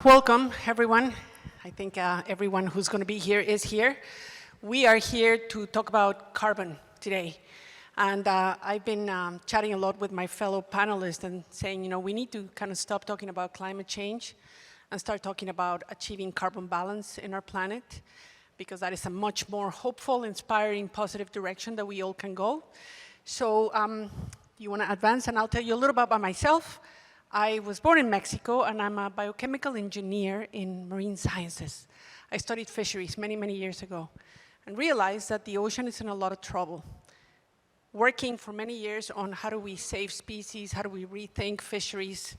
Welcome, everyone. I think everyone who's going to be here is here. We are here to talk about carbon today. And I've been chatting a lot with my fellow panelists and saying, we need to kind of stop talking about climate change and start talking about achieving carbon balance in our planet, because that is a much more hopeful, inspiring, positive direction that we all can go. So you want to advance, and I'll tell you a little bit about myself. I was born in Mexico, and I'm a biochemical engineer in marine sciences. I studied fisheries many, many years ago and realized that the ocean is in a lot of trouble. Working for many years on how do we save species, how do we rethink fisheries,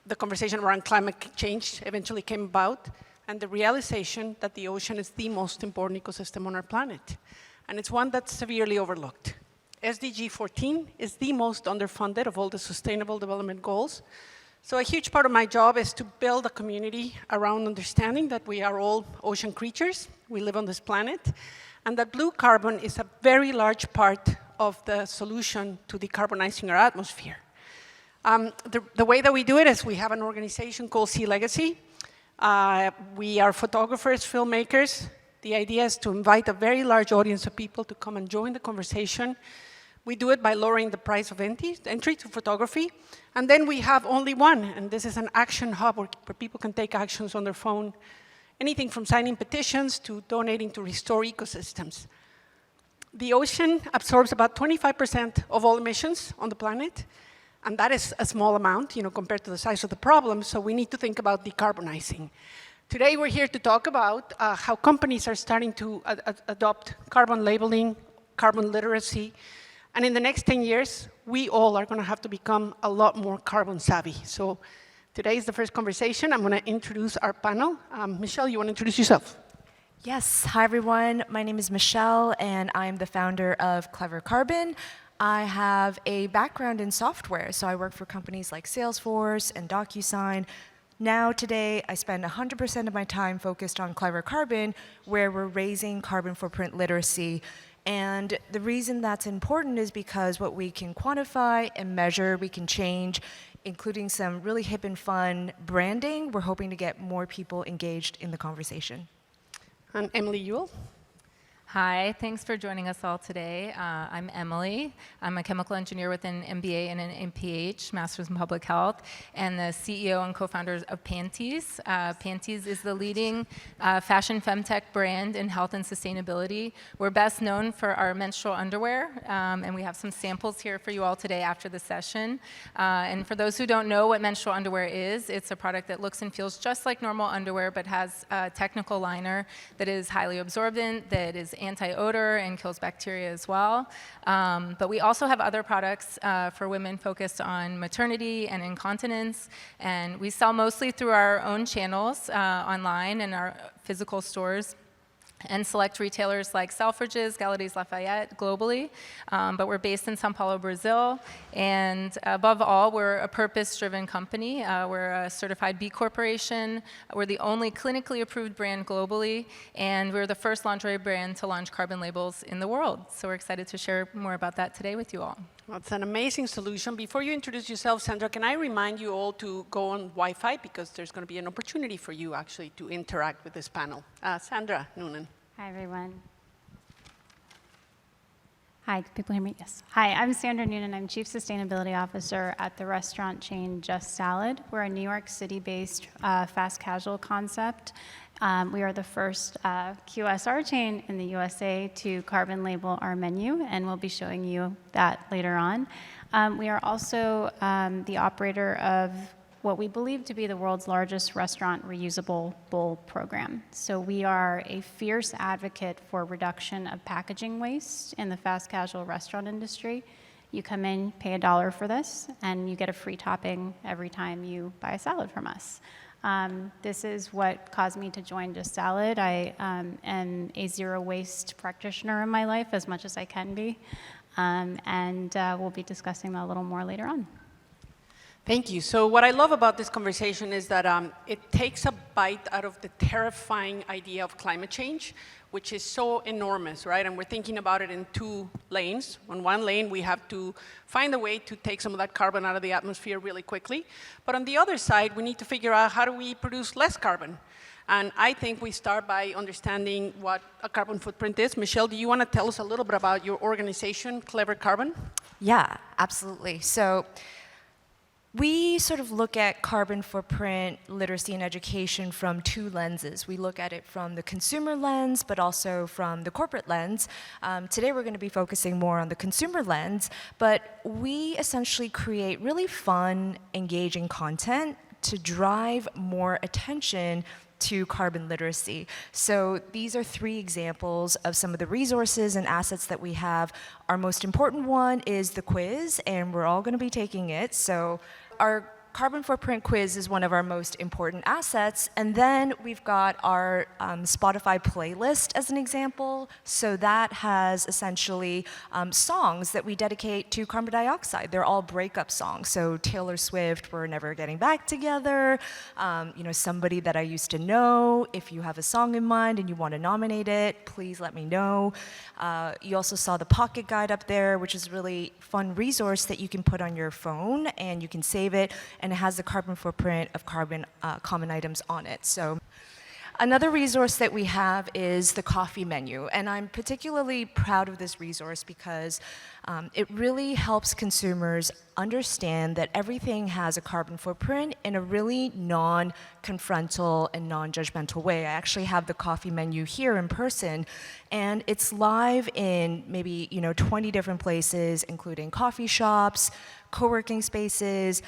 the conversation around climate change eventually came about, and the realization that the ocean is the most important ecosystem on our planet, and it's one that's severely overlooked. SDG 14 is the most underfunded of all the Sustainable Development Goals. So a huge part of my job is to build a community around understanding that we are all ocean creatures, we live on this planet, and that blue carbon is a very large part of the solution to decarbonizing our atmosphere. The way that we do it is we have an organization called Sea Legacy. We are photographers, filmmakers. The idea is to invite a very large audience of people to come and join the conversation. We do it by lowering the price of entry to photography. And then we have only one, and this is an action hub where people can take actions on their phone, anything from signing petitions to donating to restore ecosystems. The ocean absorbs about 25% of all emissions on the planet, and that is a small amount, compared to the size of the problem, so we need to think about decarbonizing. Today, we're here to talk about how companies are starting to adopt carbon labeling, carbon literacy, and in the next 10 years, we all are going to have to become a lot more carbon savvy. So today is the first conversation. I'm going to introduce our panel. Michelle, you want to introduce yourself? Yes. Hi, everyone. My name is Michelle, and I'm the founder of Clever Carbon. I have a background in software, so I work for companies like Salesforce and DocuSign. Now, today, I spend 100% of my time focused on Clever Carbon, where we're raising carbon footprint literacy. And the reason that's important is because what we can quantify and measure, we can change, including some really hip and fun branding. We're hoping to get more people engaged in the conversation. And Emily Ewell. Hi, thanks for joining us all today. I'm Emily. I'm a chemical engineer with an MBA and an MPH, Master's in Public Health, and the CEO and co-founder of Pantys. Pantys is the leading fashion femtech brand in health and sustainability. We're best known for our menstrual underwear, and we have some samples here for you all today after the session. And for those who don't know what menstrual underwear is, it's a product that looks and feels just like normal underwear, but has a technical liner that is highly absorbent, that is anti-odor and kills bacteria as well. But we also have other products for women focused on maternity and incontinence. And we sell mostly through our own channels online and our physical stores, and select retailers like Selfridges, Galeries Lafayette globally. But we're based in São Paulo, Brazil. And above all, we're a purpose-driven company. We're a certified B Corporation. We're the only clinically approved brand globally. And we're the first lingerie brand to launch carbon labels in the world. So we're excited to share more about that today with you all. Well, it's an amazing solution. Before you introduce yourself, Sandra, can I remind you all to go on Wi-Fi, because there's going to be an opportunity for you actually to interact with this panel. Sandra Noonan. Hi, everyone. Hi, can people hear me? Yes. Hi, I'm Sandra Noonan. I'm Chief Sustainability Officer at the restaurant chain Just Salad. We're a New York City-based fast casual concept. We are the first QSR chain in the USA to carbon label our menu, and we'll be showing you that later on. We are also the operator of what we believe to be the world's largest restaurant reusable bowl program. So we are a fierce advocate for reduction of packaging waste in the fast casual restaurant industry. You come in, pay $1 for this, and you get a free topping every time you buy a salad from us. This is what caused me to join Just Salad. I am a zero waste practitioner in my life, as much as I can be, and we'll be discussing that a little more later on. Thank you. So what I love about this conversation is that it takes a bite out of the terrifying idea of climate change, which is so enormous, right? And we're thinking about it in two lanes. On one lane, we have to find a way to take some of that carbon out of the atmosphere really quickly. But on the other side, we need to figure out how do we produce less carbon. And I think we start by understanding what a carbon footprint is. Michelle, do you want to tell us a little bit about your organization, Clever Carbon? Yeah, absolutely. So we sort of look at carbon footprint, literacy, and education from two lenses. We look at it from the consumer lens, but also from the corporate lens. Today we're going to be focusing more on the consumer lens, but we essentially create really fun, engaging content to drive more attention to carbon literacy. So these are three examples of some of the resources and assets that we have. Our most important one is the quiz, and we're all going to be taking it. So our carbon footprint quiz is one of our most important assets. And then we've got our Spotify playlist as an example. So that has essentially songs that we dedicate to carbon dioxide. They're all breakup songs. So Taylor Swift, We're Never Getting Back Together, Somebody That I Used to Know. If you have a song in mind and you want to nominate it, please let me know. You also saw the Pocket Guide up there, which is a really fun resource that you can put on your phone and you can save it, and it has the carbon footprint of common items on it. So another resource that we have is the coffee menu, and I'm particularly proud of this resource because it really helps consumers understand that everything has a carbon footprint in a really non-confrontal and non-judgmental way. I actually have the coffee menu here in person, and it's live in maybe 20 different places, including coffee shops, co-working spaces.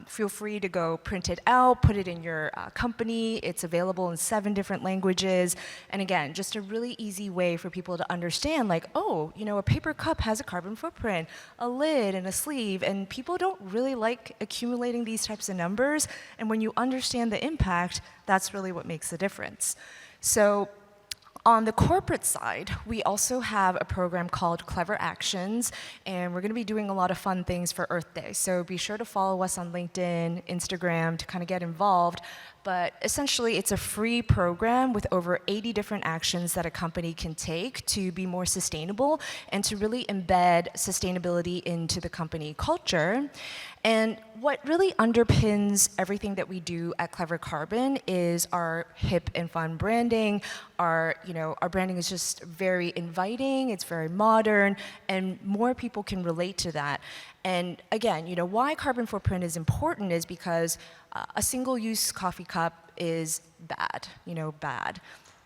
Feel free to go print it out, put it in your company. It's available in 7 different languages. And again, just a really easy way for people to understand, like, oh, a paper cup has a carbon footprint, a lid and a sleeve, and people don't really like accumulating these types of numbers. And when you understand the impact, that's really what makes the difference. So on the corporate side, we also have a program called Clever Actions, and we're going to be doing a lot of fun things for Earth Day. So be sure to follow us on LinkedIn, Instagram to kind of get involved. But essentially, it's a free program with over 80 different actions that a company can take to be more sustainable and to really embed sustainability into the company culture. And what really underpins everything that we do at Clever Carbon is our hip and fun branding. Our branding is just very inviting, it's very modern, and more people can relate to that. And again, why carbon footprint is important is because a single-use coffee cup is bad, bad.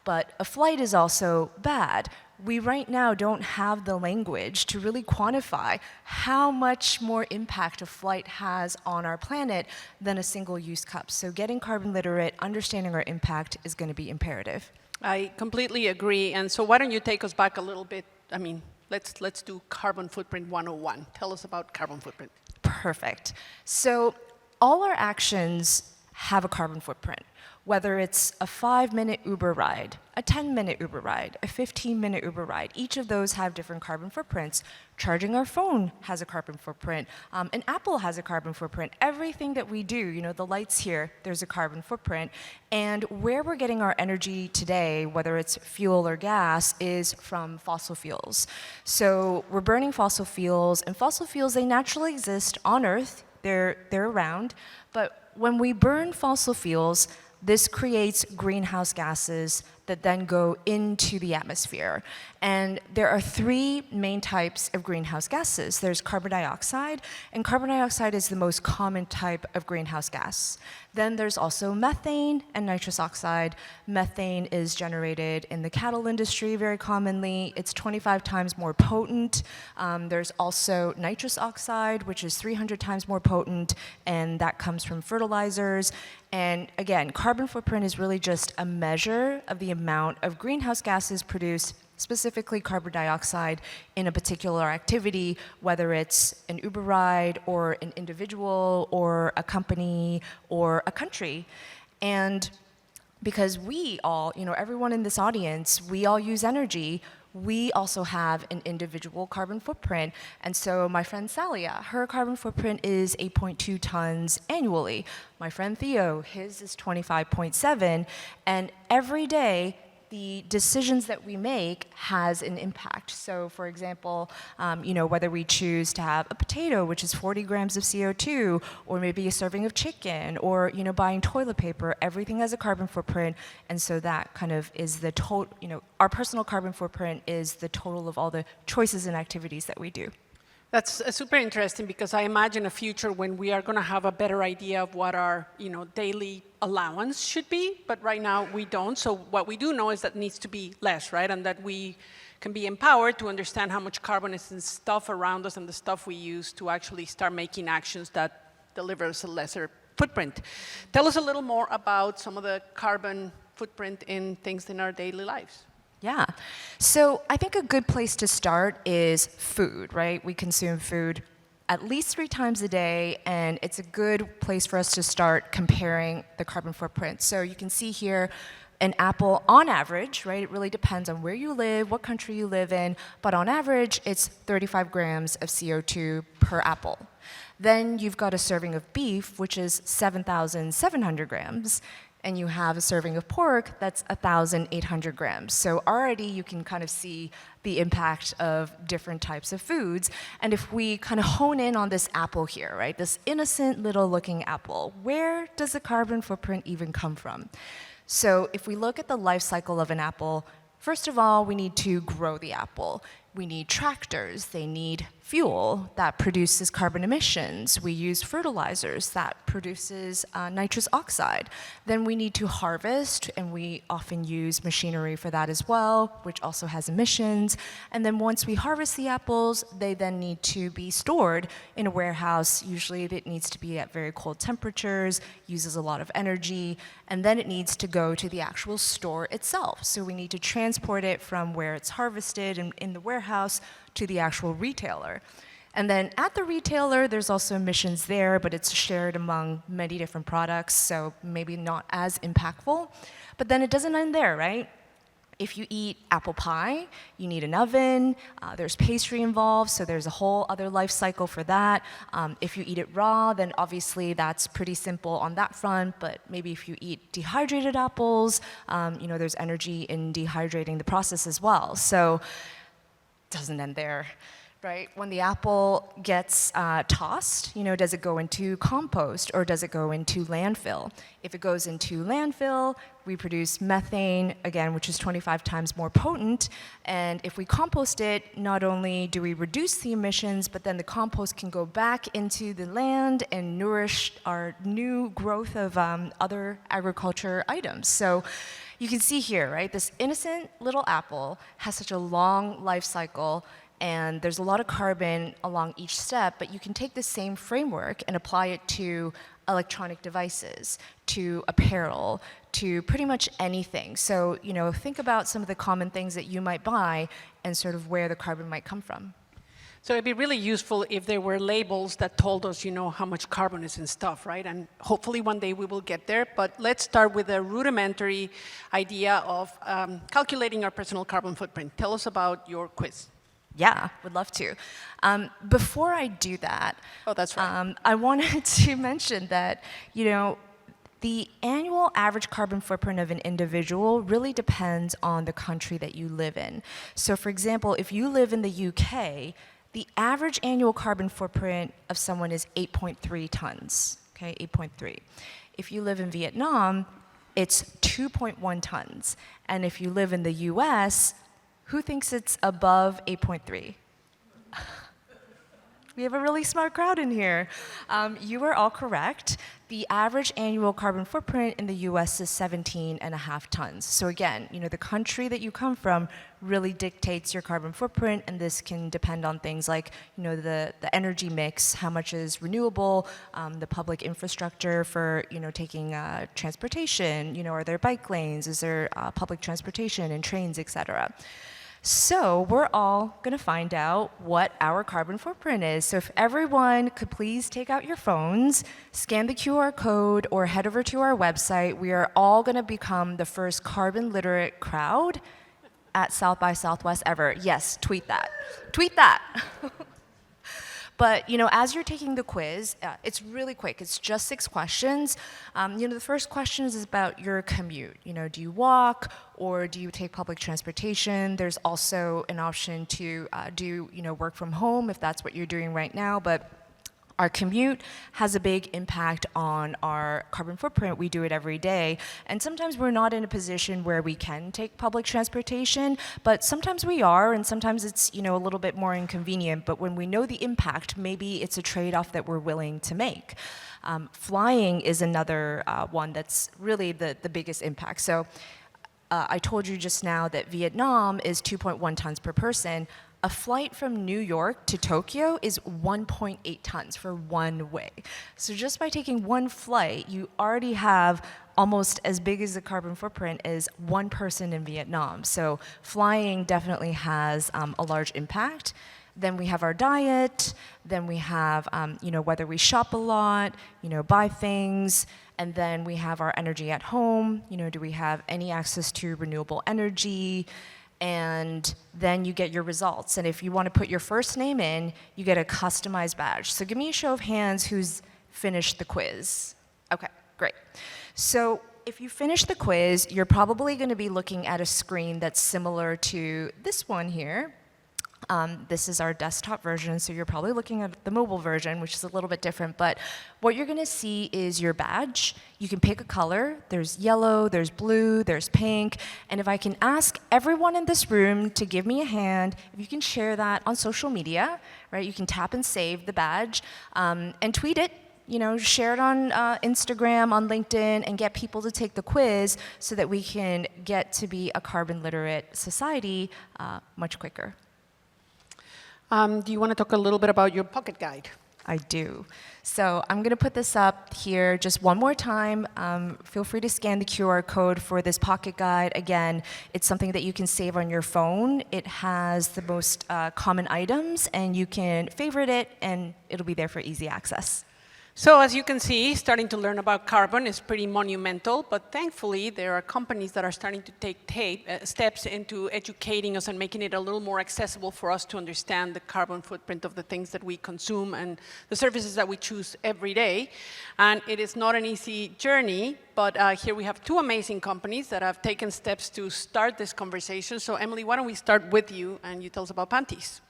But a flight is also bad. We right now don't have the language to really quantify how much more impact a flight has on our planet than a single-use cup. So getting carbon literate, understanding our impact is going to be imperative. I completely agree. And so why don't you take us back a little bit? Let's do Carbon Footprint 101. Tell us about carbon footprint. Perfect. So all our actions have a carbon footprint, whether it's a 5-minute Uber ride, a 10-minute Uber ride, a 15-minute Uber ride. Each of those have different carbon footprints. Charging our phone has a carbon footprint. And Apple has a carbon footprint. Everything that we do, the lights here, there's a carbon footprint. And where we're getting our energy today, whether it's fuel or gas, is from fossil fuels. So we're burning fossil fuels, and fossil fuels, they naturally exist on Earth. They're around. But when we burn fossil fuels, this creates greenhouse gases that then go into the atmosphere. And there are 3 main types of greenhouse gases. There's carbon dioxide, and carbon dioxide is the most common type of greenhouse gas. Then there's also methane and nitrous oxide. Methane is generated in the cattle industry very commonly. It's 25 times more potent. There's also nitrous oxide, which is 300 times more potent, and that comes from fertilizers. And again, carbon footprint is really just a measure of the amount of greenhouse gases produced, specifically carbon dioxide, in a particular activity, whether it's an Uber ride or an individual or a company or a country. And because we all, everyone in this audience, we all use energy, we also have an individual carbon footprint. And so my friend Salia, her carbon footprint is 8.2 tons annually. My friend Theo, his is 25.7. And every day, the decisions that we make has an impact. So for example, whether we choose to have a potato, which is 40 grams of CO2, or maybe a serving of chicken, or buying toilet paper, everything has a carbon footprint. And so that kind of is the total, our personal carbon footprint is the total of all the choices and activities that we do. That's super interesting because I imagine a future when we are going to have a better idea of what our daily allowance should be, but right now we don't. So what we do know is that it needs to be less, right? And that we can be empowered to understand how much carbon is in stuff around us and the stuff we use to actually start making actions that deliver us a lesser footprint. Tell us a little more about some of the carbon footprint in things in our daily lives. Yeah. So I think a good place to start is food, right? We consume food at least 3 times a day, and it's a good place for us to start comparing the carbon footprint. So you can see here an apple on average, right? It really depends on where you live, what country you live in, but on average, it's 35 grams of CO2 per apple. Then you've got a serving of beef, which is 7,700 grams. And you have a serving of pork that's 1,800 grams. So already you can kind of see the impact of different types of foods. And if we kind of hone in on this apple here, right, this innocent little looking apple, where does the carbon footprint even come from? So if we look at the life cycle of an apple, first of all, we need to grow the apple. We need tractors, they need fuel that produces carbon emissions. We use fertilizers that produces nitrous oxide. Then we need to harvest, and we often use machinery for that as well, which also has emissions. And then once we harvest the apples, they then need to be stored in a warehouse. Usually it needs to be at very cold temperatures, uses a lot of energy, and then it needs to go to the actual store itself. So we need to transport it from where it's harvested and in the warehouse to the actual retailer. And then at the retailer, there's also emissions there, but it's shared among many different products, so maybe not as impactful. But then it doesn't end there, right? If you eat apple pie, you need an oven, there's pastry involved, so there's a whole other life cycle for that. If you eat it raw, then obviously that's pretty simple on that front, but maybe if you eat dehydrated apples, there's energy in dehydrating the process as well. So doesn't end there, right? When the apple gets tossed, does it go into compost or does it go into landfill? If it goes into landfill, we produce methane, again, which is 25 times more potent. And if we compost it, not only do we reduce the emissions, but then the compost can go back into the land and nourish our new growth of other agriculture items. So you can see here, right, this innocent little apple has such a long life cycle, and there's a lot of carbon along each step, but you can take the same framework and apply it to electronic devices, to apparel, to pretty much anything. So, think about some of the common things that you might buy and sort of where the carbon might come from. So it'd be really useful if there were labels that told us, how much carbon is in stuff, right? And hopefully one day we will get there. But let's start with a rudimentary idea of calculating our personal carbon footprint. Tell us about your quiz. Yeah, would love to. Before I do that, oh, that's right. I wanted to mention that, the annual average carbon footprint of an individual really depends on the country that you live in. So for example, if you live in the UK, the average annual carbon footprint of someone is 8.3 tons, okay, 8.3. If you live in Vietnam, it's 2.1 tons. And if you live in the US, who thinks it's above 8.3? We have a really smart crowd in here. You are all correct. The average annual carbon footprint in the US is 17.5 tons. So again, the country that you come from really dictates your carbon footprint, and this can depend on things like, the energy mix, how much is renewable, the public infrastructure for, taking transportation, are there bike lanes, is there public transportation and trains, et cetera. So we're all going to find out what our carbon footprint is. So if everyone could please take out your phones, scan the QR code, or head over to our website, we are all going to become the first carbon literate crowd at South by Southwest ever. Yes, tweet that. Tweet that. But, as you're taking the quiz, it's really quick. It's just 6 questions. The first question is about your commute. Do you walk or do you take public transportation? There's also an option to do, work from home if that's what you're doing right now. But our commute has a big impact on our carbon footprint. We do it every day. And sometimes we're not in a position where we can take public transportation, but sometimes we are, and sometimes it's, a little bit more inconvenient. But when we know the impact, maybe it's a trade-off that we're willing to make. Flying is another one that's really the biggest impact. So I told you just now that Vietnam is 2.1 tons per person. A flight from New York to Tokyo is 1.8 tons for one way. So just by taking one flight, you already have almost as big as a carbon footprint as one person in Vietnam. So flying definitely has a large impact. Then we have our diet. Then we have, whether we shop a lot, buy things. And then we have our energy at home. Do we have any access to renewable energy? And then you get your results. And if you want to put your first name in, you get a customized badge. So give me a show of hands who's finished the quiz. Okay, great. So if you finish the quiz, you're probably going to be looking at a screen that's similar to this one here. This is our desktop version, so you're probably looking at the mobile version, which is a little bit different. But what you're going to see is your badge. You can pick a color. There's yellow, there's blue, there's pink. And if I can ask everyone in this room to give me a hand, if you can share that on social media, right? You can tap and save the badge and tweet it. Share it on Instagram, on LinkedIn, and get people to take the quiz so that we can get to be a carbon literate society much quicker. Do you want to talk a little bit about your pocket guide? I do. So I'm going to put this up here just one more time. Feel free to scan the QR code for this pocket guide. Again, it's something that you can save on your phone. It has the most common items, and you can favorite it, and it'll be there for easy access. So as you can see, starting to learn about carbon is pretty monumental, but thankfully there are companies that are starting to take steps into educating us and making it a little more accessible for us to understand the carbon footprint of the things that we consume and the services that we choose every day. And it is not an easy journey, but here we have 2 amazing companies that have taken steps to start this conversation. So Emily, why don't we start with you and you tell us about Pantys.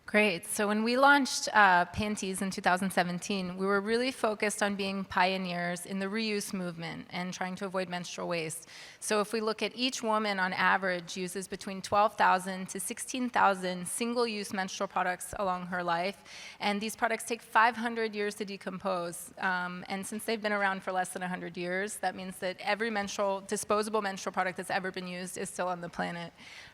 Great. So when we launched Pantys in 2017, we were really focused on being pioneers in the reuse movement and trying to avoid menstrual waste. So if we look at each woman on average uses between 12,000 to 16,000 single-use menstrual products along her life, and these products take 500 years to decompose. And since they've been around for less than 100 years, that means that every disposable menstrual product that's ever been used is still on the planet.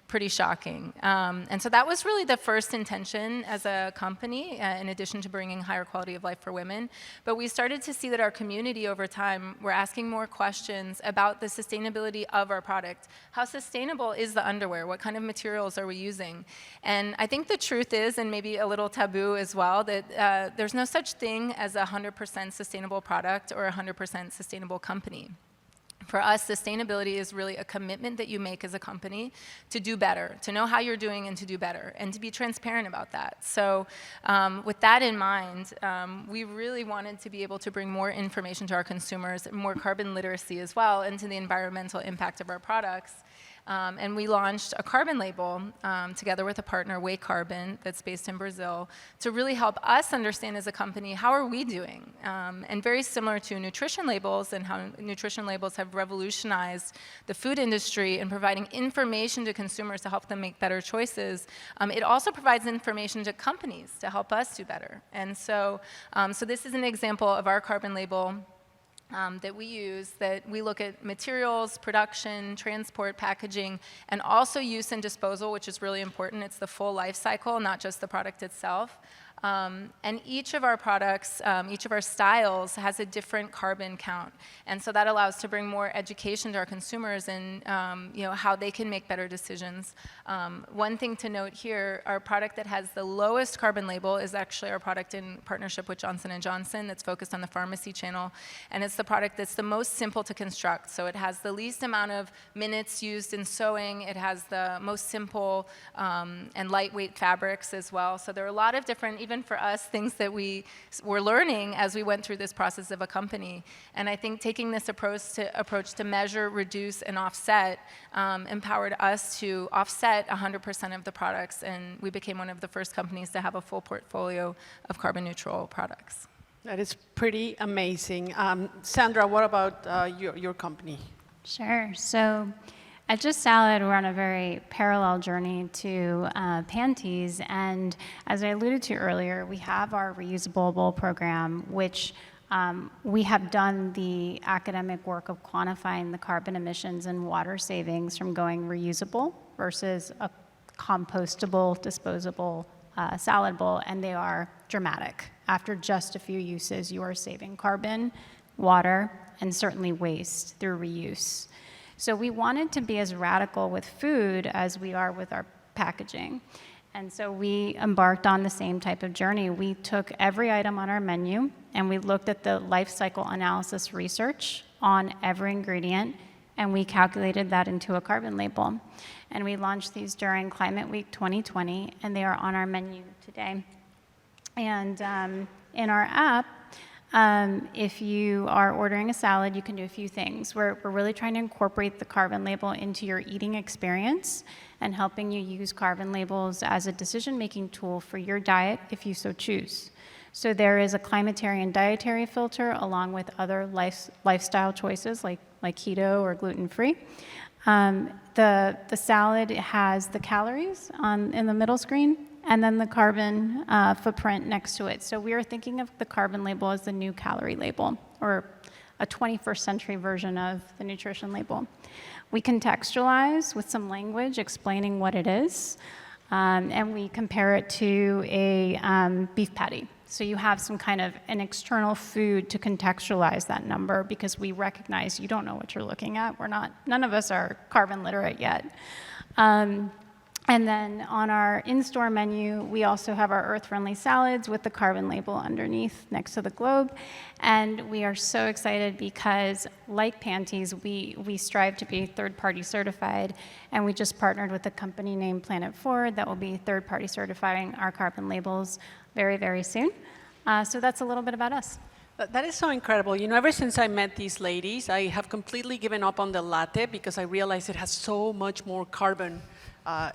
Pretty shocking. And so that was really the first intention as a company, in addition to bringing higher quality of life for women. But we started to see that our community over time were asking more questions about the sustainability of our product. How sustainable is the underwear? What kind of materials are we using? And I think the truth is, and maybe a little taboo as well, that there's no such thing as a 100% sustainable product or a 100% sustainable company. For us, sustainability is really a commitment that you make as a company to do better, to know how you're doing and to do better, and to be transparent about that. So with that in mind, we really wanted to be able to bring more information to our consumers, more carbon literacy as well, into the environmental impact of our products. And we launched a carbon label together with a partner, Way Carbon, that's based in Brazil, to really help us understand as a company, how are we doing? And very similar to nutrition labels and how nutrition labels have revolutionized the food industry in providing information to consumers to help them make better choices, it also provides information to companies to help us do better. And so, so this is an example of our carbon label that we use, that we look at materials, production, transport, packaging, and also use and disposal, which is really important. It's the full life cycle, not just the product itself. And each of our products, each of our styles has a different carbon count. And so that allows to bring more education to our consumers and how they can make better decisions. One thing to note here, our product that has the lowest carbon label is actually our product in partnership with Johnson & Johnson that's focused on the pharmacy channel. And it's the product that's the most simple to construct. So it has the least amount of minutes used in sewing. It has the most simple and lightweight fabrics as well. So there are a lot of different, even for us, things that we were learning as we went through this process of a company. And I think taking this approach to measure, reduce, and offset empowered us to offset 100% of the products. And we became one of the first companies to have a full portfolio of carbon neutral products. That is pretty amazing. Sandra, what about your company? Sure. So at Just Salad, we're on a very parallel journey to Pantys. And as I alluded to earlier, we have our reusable bowl program, which we have done the academic work of quantifying the carbon emissions and water savings from going reusable versus a compostable, disposable salad bowl, and they are dramatic. After just a few uses, you are saving carbon, water, and certainly waste through reuse. So we wanted to be as radical with food as we are with our packaging. And so we embarked on the same type of journey. We took every item on our menu and we looked at the life cycle analysis research on every ingredient, and we calculated that into a carbon label. And we launched these during Climate Week 2020, and they are on our menu today. And in our app, if you are ordering a salad, you can do a few things. We're really trying to incorporate the carbon label into your eating experience and helping you use carbon labels as a decision-making tool for your diet if you so choose. So there is a climatarian dietary filter along with other lifestyle choices like keto or gluten-free. The salad has the calories in the middle screen, and then the carbon footprint next to it. So we are thinking of the carbon label as the new calorie label, or a 21st century version of the nutrition label. We contextualize with some language explaining what it is, and we compare it to a beef patty. So you have some kind of an external food to contextualize that number, because we recognize you don't know what you're looking at. None of us are carbon literate yet. And then on our in-store menu, we also have our earth-friendly salads with the carbon label underneath next to the globe. And we are so excited because, like Pantys, we strive to be third-party certified, and we just partnered with a company named Planet Forward that will be third-party certifying our carbon labels very, very soon. So that's a little bit about us. That is so incredible. You know, ever since I met these ladies, I have completely given up on the latte because I realized it has so much more carbon.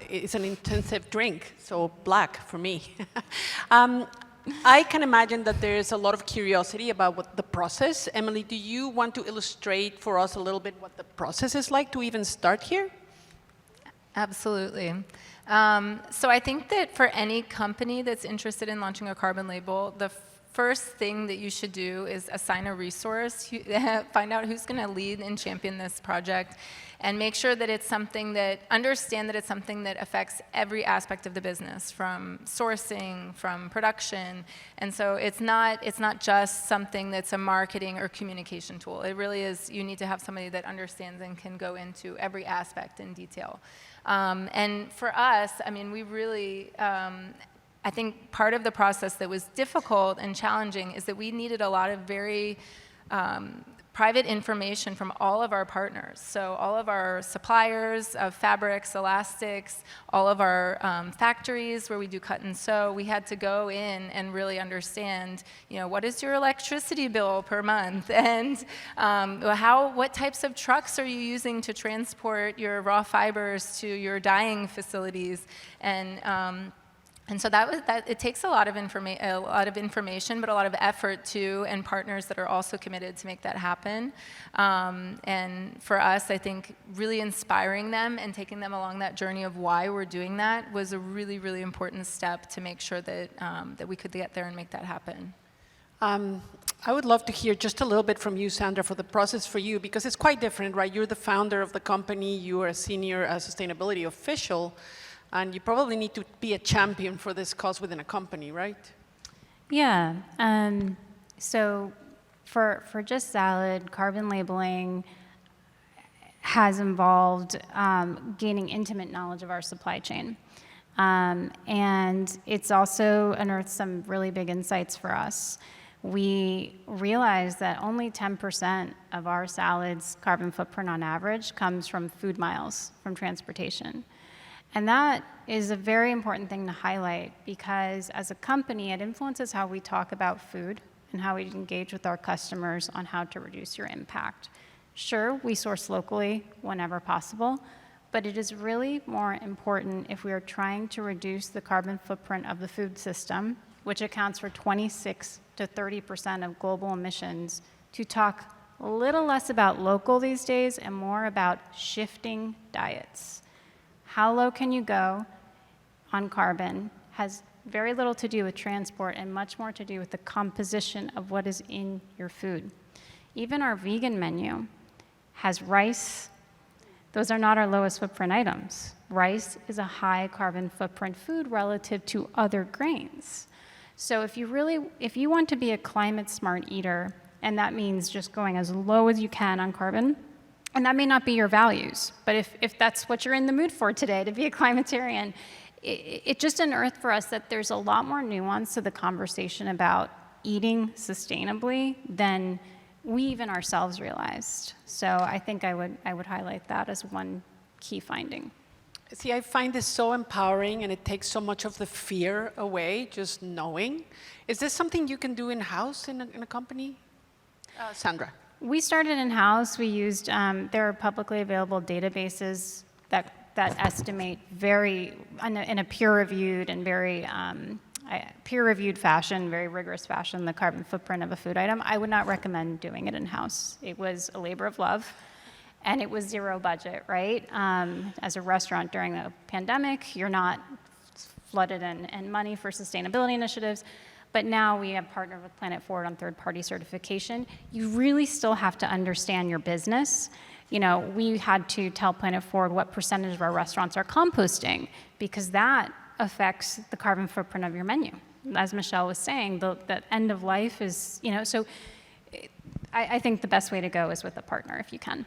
It's an intensive drink, so black for me. I can imagine that there's a lot of curiosity about what the process. Emily, do you want to illustrate for us a little bit what the process is like to even start here? Absolutely. So I think that for any company that's interested in launching a carbon label, the first thing that you should do is assign a resource, find out who's going to lead and champion this project, and make sure that it's something that, understand that it's something that affects every aspect of the business, from sourcing, from production. And so it's not just something that's a marketing or communication tool. It really is, you need to have somebody that understands and can go into every aspect in detail. And for us, I mean, we really, I think part of the process that was difficult and challenging is that we needed a lot of very private information from all of our partners. So all of our suppliers of fabrics, elastics, all of our factories where we do cut and sew, we had to go in and really understand, you know, what is your electricity bill per month? And what types of trucks are you using to transport your raw fibers to your dyeing facilities? And so it takes a lot of information, but a lot of effort too, and partners that are also committed to make that happen. And for us, I think really inspiring them and taking them along that journey of why we're doing that was a really, really important step to make sure that that we could get there and make that happen. I would love to hear just a little bit from you, Sandra, for the process for you, because it's quite different, right? You're the founder of the company, you are a senior sustainability official, and you probably need to be a champion for this cause within a company, right? Yeah. So for Just Salad, carbon labeling has involved gaining intimate knowledge of our supply chain. And it's also unearthed some really big insights for us. We realized that only 10% of our salad's carbon footprint on average comes from food miles, from transportation. And that is a very important thing to highlight because as a company, it influences how we talk about food and how we engage with our customers on how to reduce your impact. Sure, we source locally whenever possible, but it is really more important if we are trying to reduce the carbon footprint of the food system, which accounts for 26 to 30% of global emissions, to talk a little less about local these days and more about shifting diets. How low can you go on carbon has very little to do with transport and much more to do with the composition of what is in your food. Even our vegan menu has rice. Those are not our lowest footprint items. Rice is a high carbon footprint food relative to other grains. So if you want to be a climate smart eater, and that means just going as low as you can on carbon, and that may not be your values, but if that's what you're in the mood for today, to be a climatarian, it just unearthed for us that there's a lot more nuance to the conversation about eating sustainably than we even ourselves realized. So I think I would highlight that as one key finding. See, I find this so empowering, and it takes so much of the fear away, just knowing. Is this something you can do in-house in a company? Sandra. We started in-house. We used, there are publicly available databases that estimate in a peer-reviewed and very peer-reviewed fashion, very rigorous fashion, the carbon footprint of a food item. I would not recommend doing it in-house. It was a labor of love, and it was zero budget, right? As a restaurant during the pandemic, you're not flooded in money for sustainability initiatives. But now we have partnered with Planet Forward on third-party certification. You really still have to understand your business. You know, we had to tell Planet Forward what percentage of our restaurants are composting because that affects the carbon footprint of your menu. As Michelle was saying, the end of life is, you know, so I think the best way to go is with a partner if you can.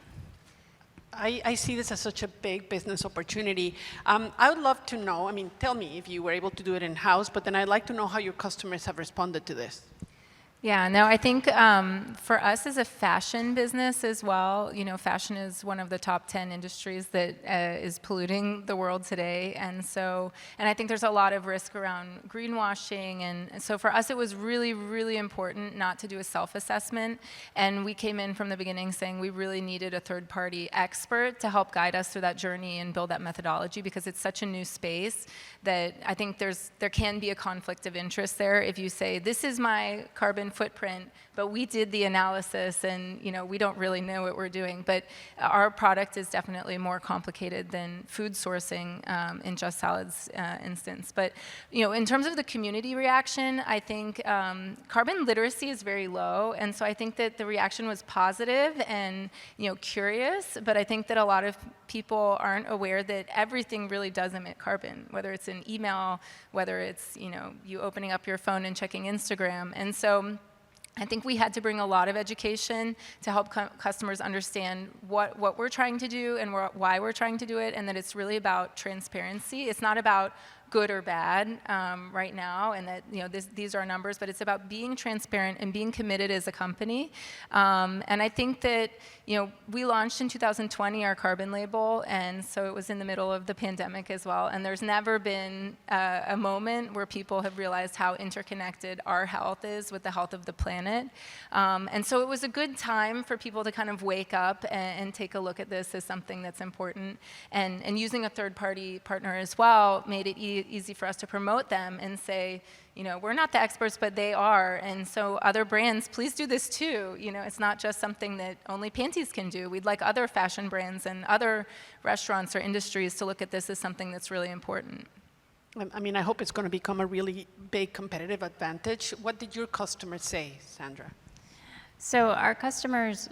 I see this as such a big business opportunity. I would love to know, I mean, tell me if you were able to do it in-house, but then I'd like to know how your customers have responded to this. Yeah, no, I think for us as a fashion business as well, you know, fashion is one of the top 10 industries that is polluting the world today. And I think there's a lot of risk around greenwashing. And so for us, it was really, really important not to do a self-assessment. And we came in from the beginning saying we really needed a third-party expert to help guide us through that journey and build that methodology because it's such a new space that I think there can be a conflict of interest there if you say, this is my carbon footprint, but we did the analysis and, you know, we don't really know what we're doing. But our product is definitely more complicated than food sourcing in Just Salad's instance. But, you know, in terms of the community reaction, I think carbon literacy is very low. And so I think that the reaction was positive and, you know, curious. But I think that a lot of people aren't aware that everything really does emit carbon, whether it's an email, whether it's, you know, you opening up your phone and checking Instagram. And so I think we had to bring a lot of education to help customers understand what we're trying to do and why we're trying to do it, and that it's really about transparency. It's not about good or bad right now, and that, you know, these are numbers, but it's about being transparent and being committed as a company. And I think that, you know, we launched in 2020 our carbon label, and so it was in the middle of the pandemic as well. And there's never been a moment where people have realized how interconnected our health is with the health of the planet. And so it was a good time for people to kind of wake up and take a look at this as something that's important. And using a third-party partner as well made it easy for us to promote them and say, you know, we're not the experts, but they are. And so other brands, please do this too. You know, it's not just something that only Pantys can do. We'd like other fashion brands and other restaurants or industries to look at this as something that's really important. I mean, I hope it's going to become a really big competitive advantage. What did your customers say, Sandra? So our customers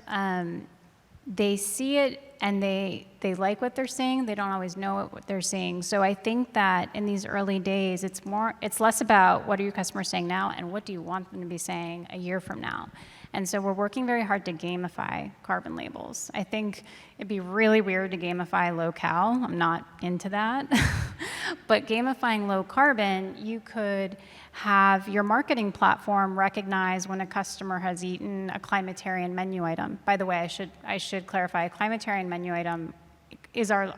they see it and they like what they're seeing. They don't always know what they're seeing. So I think that in these early days, it's less about what are your customers saying now and what do you want them to be saying a year from now. And so we're working very hard to gamify carbon labels. I think it'd be really weird to gamify low cal. I'm not into that. But gamifying low carbon, you could have your marketing platform recognize when a customer has eaten a climatarian menu item. By the way, I should clarify, a climatarian menu item is our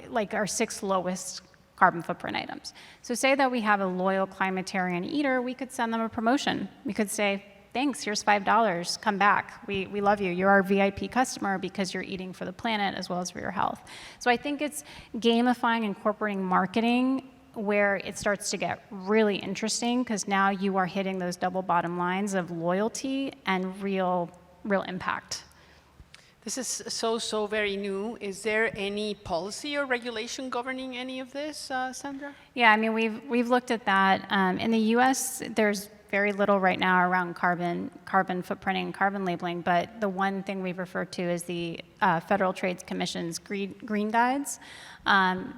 6th lowest carbon footprint items. So say that we have a loyal climatarian eater, we could send them a promotion. We could say, thanks, here's $5, come back. We love you. You're our VIP customer because you're eating for the planet as well as for your health. So I think it's gamifying, incorporating marketing where it starts to get really interesting because now you are hitting those double bottom lines of loyalty and real impact. This is so very new. Is there any policy or regulation governing any of this, Sandra? Yeah, I mean, we've looked at that. In the U.S., there's very little right now around carbon footprinting and carbon labeling, but the one thing we've referred to is the Federal Trade Commission's green guides.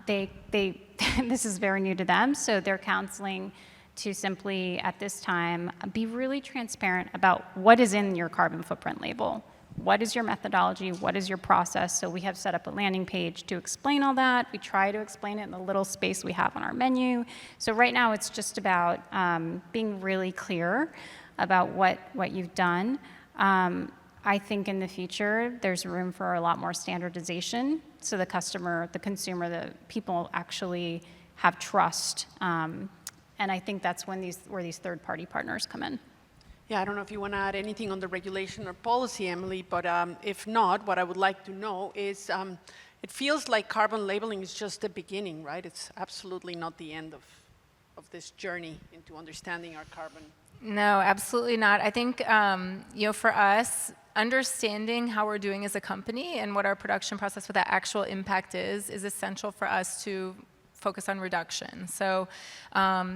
This is very new to them, so they're counseling to simply, at this time, be really transparent about what is in your carbon footprint label. What is your methodology? What is your process? So we have set up a landing page to explain all that. We try to explain it in the little space we have on our menu. So right now it's just about being really clear about what you've done. I think in the future there's room for a lot more standardization so the customer, the consumer, the people actually have trust. And I think that's where these third-party partners come in. Yeah, I don't know if you want to add anything on the regulation or policy, Emily, but if not, what I would like to know is it feels like carbon labeling is just the beginning, right? It's absolutely not the end of this journey into understanding our carbon. No, absolutely not. I think, for us, understanding how we're doing as a company and what our production process, what that actual impact is essential for us to focus on reduction. So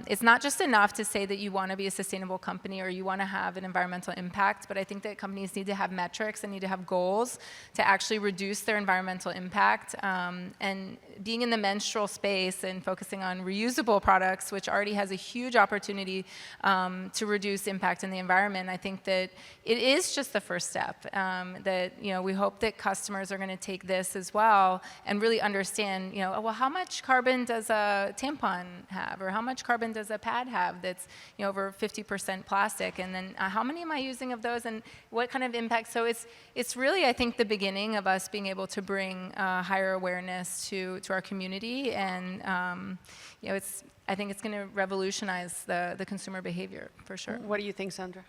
it's not just enough to say that you want to be a sustainable company or you want to have an environmental impact, but I think that companies need to have metrics and need to have goals to actually reduce their environmental impact. And being in the menstrual space and focusing on reusable products, which already has a huge opportunity to reduce impact in the environment, I think that it is just the first step. We hope that customers are going to take this as well and really understand, well, how much carbon does a tampon have, or how much carbon does a pad have that's over 50% plastic, and then how many am I using of those, and what kind of impact? So it's really, I think, the beginning of us being able to bring higher awareness to our community, and I think it's going to revolutionize the consumer behavior for sure. What do you think, Sandra?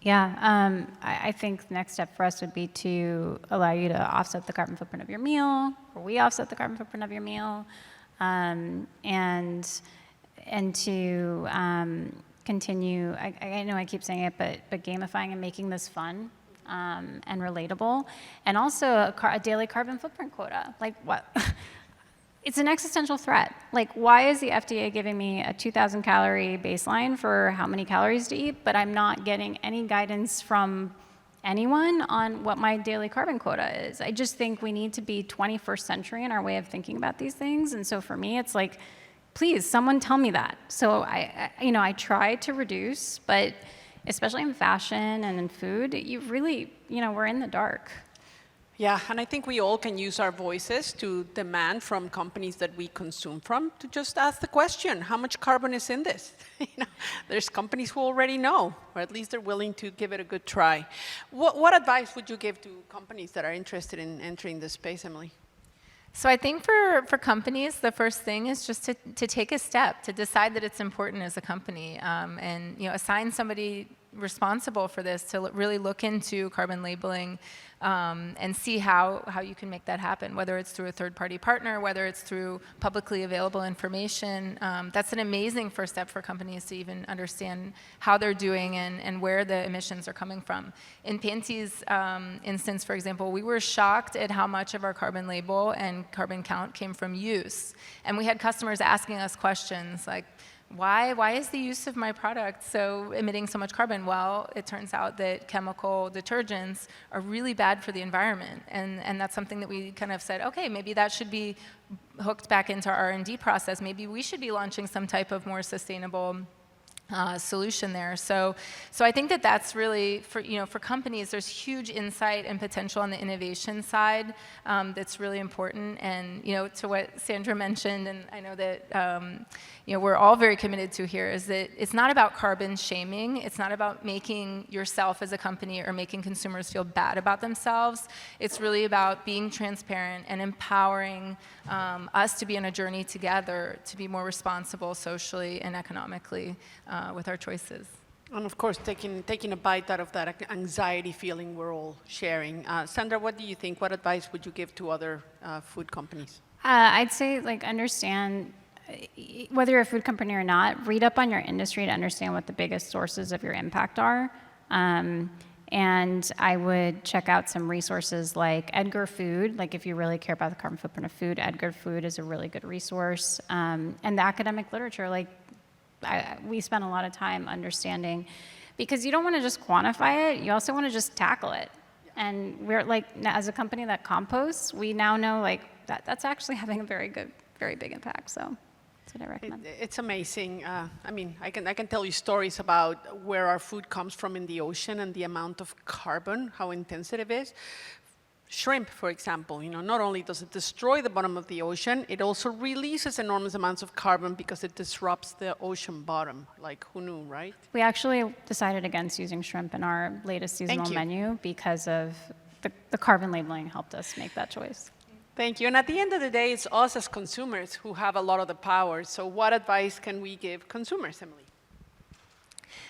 Yeah, I think the next step for us would be to allow you to offset the carbon footprint of your meal, or we offset the carbon footprint of your meal, and to continue. I know I keep saying it, but gamifying and making this fun and relatable, and also a daily carbon footprint quota. Like what? It's an existential threat. Like, why is the FDA giving me a 2,000 calorie baseline for how many calories to eat, but I'm not getting any guidance from anyone on what my daily carbon quota is? I just think we need to be 21st century in our way of thinking about these things. And so for me, it's like, please, someone tell me that. So I try to reduce, but especially in fashion and in food, you really, we're in the dark. Yeah, and I think we all can use our voices to demand from companies that we consume from to just ask the question, how much carbon is in this? There's companies who already know, or at least they're willing to give it a good try. What advice would you give to companies that are interested in entering this space, Emily? So I think for companies, the first thing is just to take a step, to decide that it's important as a company, and assign somebody responsible for this to really look into carbon labeling and see how you can make that happen, whether it's through a third-party partner, whether it's through publicly available information. That's an amazing first step for companies to even understand how they're doing and where the emissions are coming from. In Pantys' instance, for example, we were shocked at how much of our carbon label and carbon count came from use. And we had customers asking us questions like, why is the use of my product so emitting so much carbon? Well, it turns out that chemical detergents are really bad for the environment, and that's something that we kind of said, okay, maybe that should be hooked back into our R&D process. Maybe we should be launching some type of more sustainable solution there. So I think that that's really, for companies, there's huge insight and potential on the innovation side that's really important. And, to what Sandra mentioned, and I know that, we're all very committed to here, is that it's not about carbon shaming. It's not about making yourself as a company or making consumers feel bad about themselves. It's really about being transparent and empowering us to be on a journey together to be more responsible socially and economically with our choices. And of course, taking a bite out of that anxiety feeling we're all sharing. Sandra, what do you think? What advice would you give to other food companies? I'd say, understand, whether you're a food company or not, read up on your industry to understand what the biggest sources of your impact are. And I would check out some resources like Edgar Food. Like, if you really care about the carbon footprint of food, Edgar Food is a really good resource. And the academic literature, we spend a lot of time understanding, because you don't want to just quantify it, you also want to just tackle it. And we're as a company that composts, we now know that's actually having a very big impact. So that's what I recommend. It's amazing. I can tell you stories about where our food comes from in the ocean and the amount of carbon, how intense it is. Shrimp, for example, not only does it destroy the bottom of the ocean, it also releases enormous amounts of carbon because it disrupts the ocean bottom. Who knew, right? We actually decided against using shrimp in our latest seasonal menu because of the carbon labeling helped us make that choice. Thank you. And at the end of the day, it's us as consumers who have a lot of the power. So what advice can we give consumers, Emily?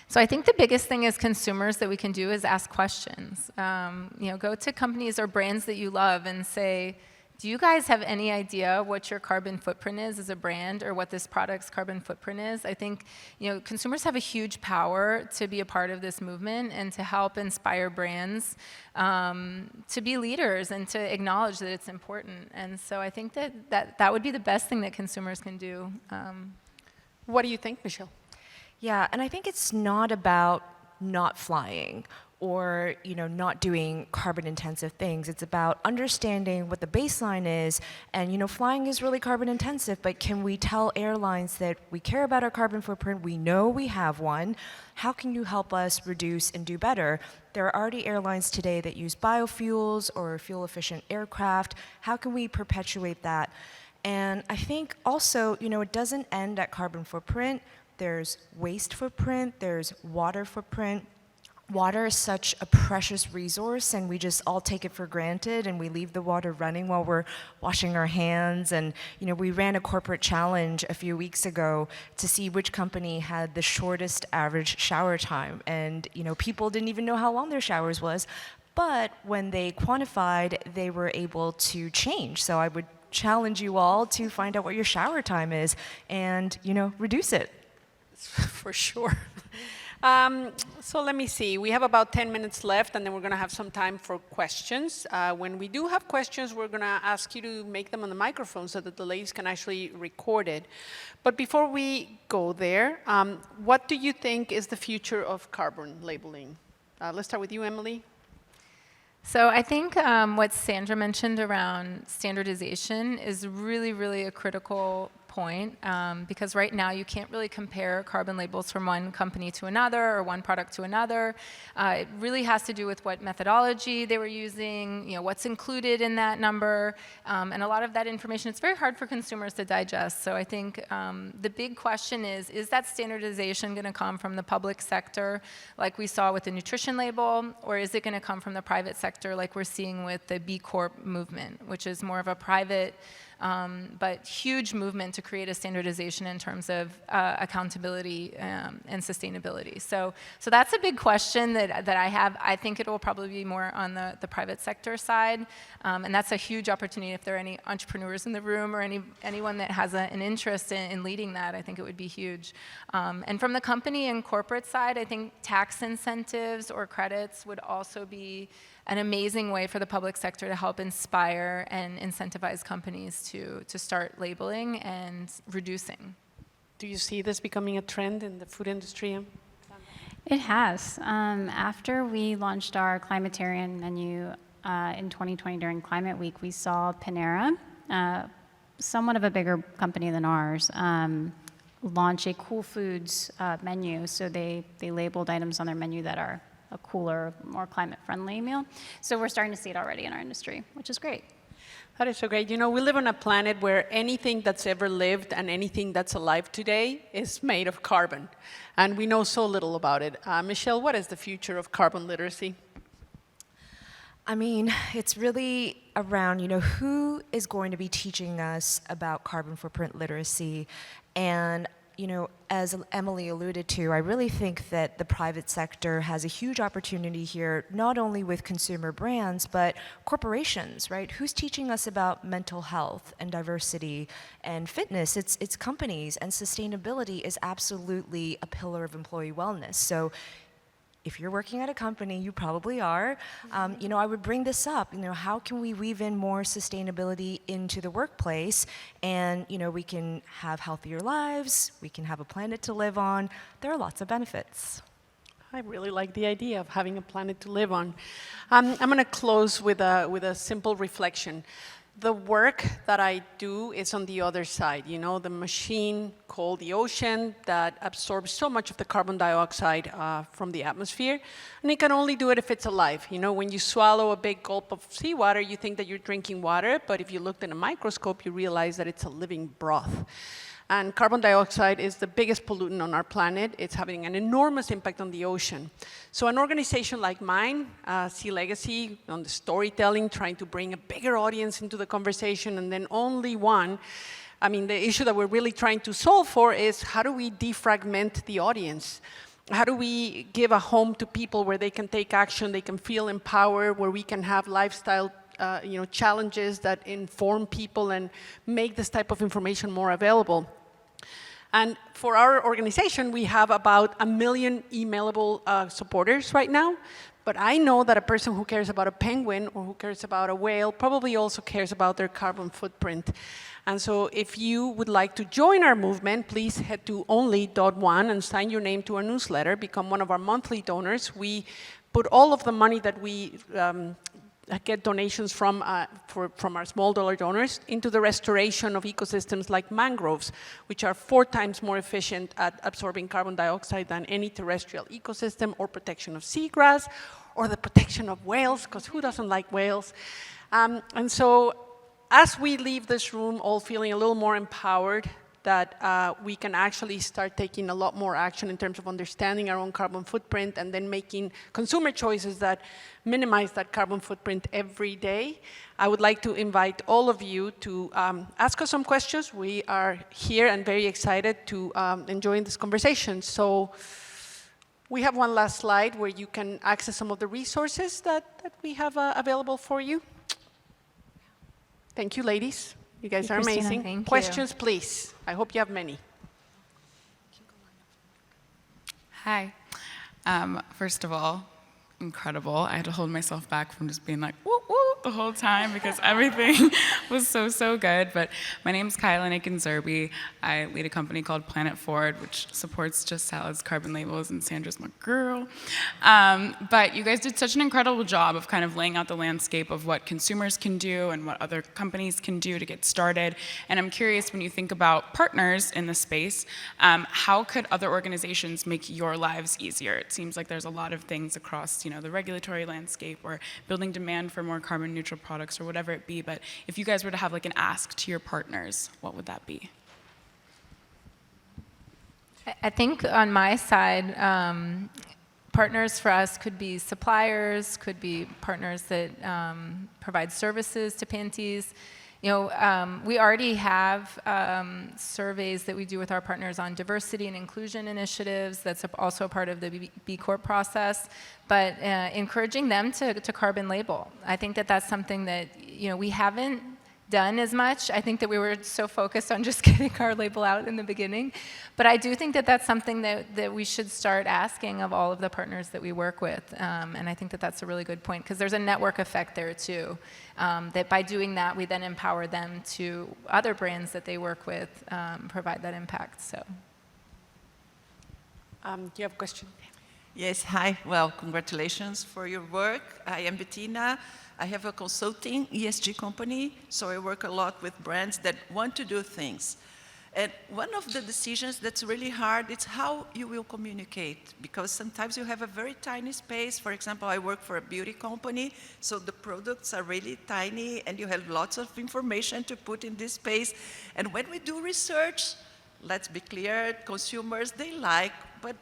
So I think the biggest thing as consumers that we can do is ask questions. Go to companies or brands that you love and say, do you guys have any idea what your carbon footprint is as a brand, or what this product's carbon footprint is? I think consumers have a huge power to be a part of this movement and to help inspire brands to be leaders and to acknowledge that it's important. And so I think that would be the best thing that consumers can do. What do you think, Michelle? Yeah, and I think it's not about not flying or not doing carbon intensive things. It's about understanding what the baseline is, and flying is really carbon intensive, but can we tell airlines that we care about our carbon footprint, we know we have one, how can you help us reduce and do better? There are already airlines today that use biofuels or fuel efficient aircraft. How can we perpetuate that? And I think also, it doesn't end at carbon footprint. There's waste footprint, there's water footprint. Water is such a precious resource, and we just all take it for granted, and we leave the water running while we're washing our hands. And we ran a corporate challenge a few weeks ago to see which company had the shortest average shower time. And people didn't even know how long their showers was, but when they quantified, they were able to change. So I would challenge you all to find out what your shower time is and reduce it. For sure. So let me see. We have about 10 minutes left, and then we're going to have some time for questions. When we do have questions, we're going to ask you to make them on the microphone so that the ladies can actually record it. But before we go there, what do you think is the future of carbon labeling? Let's start with you, Emily. So I think what Sandra mentioned around standardization is really, really a critical point, because right now you can't really compare carbon labels from one company to another or one product to another. It really has to do with what methodology they were using, what's included in that number, and a lot of that information, it's very hard for consumers to digest. So I think the big question is that standardization going to come from the public sector, like we saw with the nutrition label, or is it going to come from the private sector, like we're seeing with the B Corp movement, which is more of a private but huge movement to create a standardization in terms of accountability and sustainability. So that's a big question that I have. I think it will probably be more on the private sector side, and that's a huge opportunity. If there are any entrepreneurs in the room or anyone that has an interest in leading that, I think it would be huge. And from the company and corporate side, I think tax incentives or credits would also be an amazing way for the public sector to help inspire and incentivize companies to start labeling and reducing. Do you see this becoming a trend in the food industry? It has. After we launched our climatarian menu in 2020 during Climate Week, we saw Panera, somewhat of a bigger company than ours, launch a cool foods menu. So they labeled items on their menu that are a cooler, more climate-friendly meal. So we're starting to see it already in our industry, which is great. That is so great. You know, we live on a planet where anything that's ever lived and anything that's alive today is made of carbon. And we know so little about it. Michelle, what is the future of carbon literacy? I mean, it's really around, who is going to be teaching us about carbon footprint literacy? And, as Emily alluded to, I really think that the private sector has a huge opportunity here, not only with consumer brands, but corporations, right? Who's teaching us about mental health and diversity and fitness? It's companies, and sustainability is absolutely a pillar of employee wellness. So if you're working at a company, you probably are, I would bring this up. How can we weave in more sustainability into the workplace? And, we can have healthier lives, we can have a planet to live on. There are lots of benefits. I really like the idea of having a planet to live on. I'm going to close with a simple reflection. The work that I do is on the other side, the machine called the ocean that absorbs so much of the carbon dioxide from the atmosphere, and it can only do it if it's alive. When you swallow a big gulp of seawater, you think that you're drinking water, but if you looked in a microscope, you realize that it's a living broth. And carbon dioxide is the biggest pollutant on our planet. It's having an enormous impact on the ocean. So an organization like mine, Sea Legacy, on the storytelling, trying to bring a bigger audience into the conversation, and then only one. The issue that we're really trying to solve for is how do we defragment the audience? How do we give a home to people where they can take action, they can feel empowered, where we can have lifestyle challenges that inform people and make this type of information more available. And for our organization, we have about 1 million emailable supporters right now. But I know that a person who cares about a penguin or who cares about a whale probably also cares about their carbon footprint. And so if you would like to join our movement, please head to only.one and sign your name to our newsletter, become one of our monthly donors. We put all of the money that we get donations from our small dollar donors into the restoration of ecosystems like mangroves, which are 4 times more efficient at absorbing carbon dioxide than any terrestrial ecosystem, or protection of seagrass, or the protection of whales, because who doesn't like whales? And so as we leave this room all feeling a little more empowered, that we can actually start taking a lot more action in terms of understanding our own carbon footprint and then making consumer choices that minimize that carbon footprint every day. I would like to invite all of you to ask us some questions. We are here and very excited to enjoy this conversation. So we have one last slide where you can access some of the resources that we have available for you. Thank you, ladies. You guys are amazing. Thank you. Questions, please. I hope you have many. Hi. First of all, incredible. I had to hold myself back from just being like, woo, woo, the whole time because everything was so good. But my name's Kyla Nakin-Zerby. I lead a company called Planet Forward, which supports Just Salad's carbon labels, and Sandra's my girl. But you guys did such an incredible job of kind of laying out the landscape of what consumers can do and what other companies can do to get started. And I'm curious, when you think about partners in the space, how could other organizations make your lives easier? It seems like there's a lot of things across, the regulatory landscape or building demand for more carbon neutral products or whatever it be. But if you guys were to have like an ask to your partners, what would that be? I think on my side, partners for us could be suppliers, could be partners that provide services to Pantys. We already have surveys that we do with our partners on diversity and inclusion initiatives. That's also a part of the B Corp process. But encouraging them to carbon label. I think that that's something that we haven't done as much. I think that we were so focused on just getting our label out in the beginning. But I do think that that's something that we should start asking of all of the partners that we work with. And I think that that's a really good point, because there's a network effect there too. That by doing that, we then empower them to other brands that they work with, provide that impact. So. Do you have a question? Yes, hi. Well, congratulations for your work. I am Bettina. I have a consulting ESG company, so I work a lot with brands that want to do things. And one of the decisions that's really hard is how you will communicate, because sometimes you have a very tiny space. For example, I work for a beauty company, so the products are really tiny, and you have lots of information to put in this space. And when we do research, let's be clear, consumers, they like, but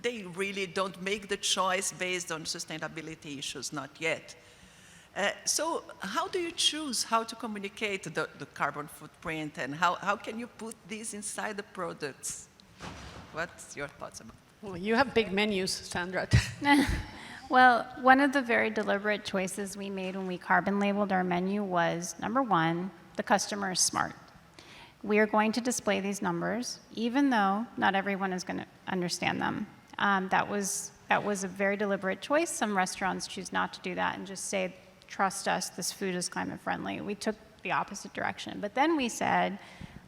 they really don't make the choice based on sustainability issues, not yet. So how do you choose how to communicate the carbon footprint, and how can you put these inside the products? What's your thoughts about it? Well, you have big menus, Sandra. Well, one of the very deliberate choices we made when we carbon labeled our menu was, number one, the customer is smart. We are going to display these numbers, even though not everyone is going to understand them. That was a very deliberate choice. Some restaurants choose not to do that and just say, trust us, this food is climate friendly. We took the opposite direction. But then we said,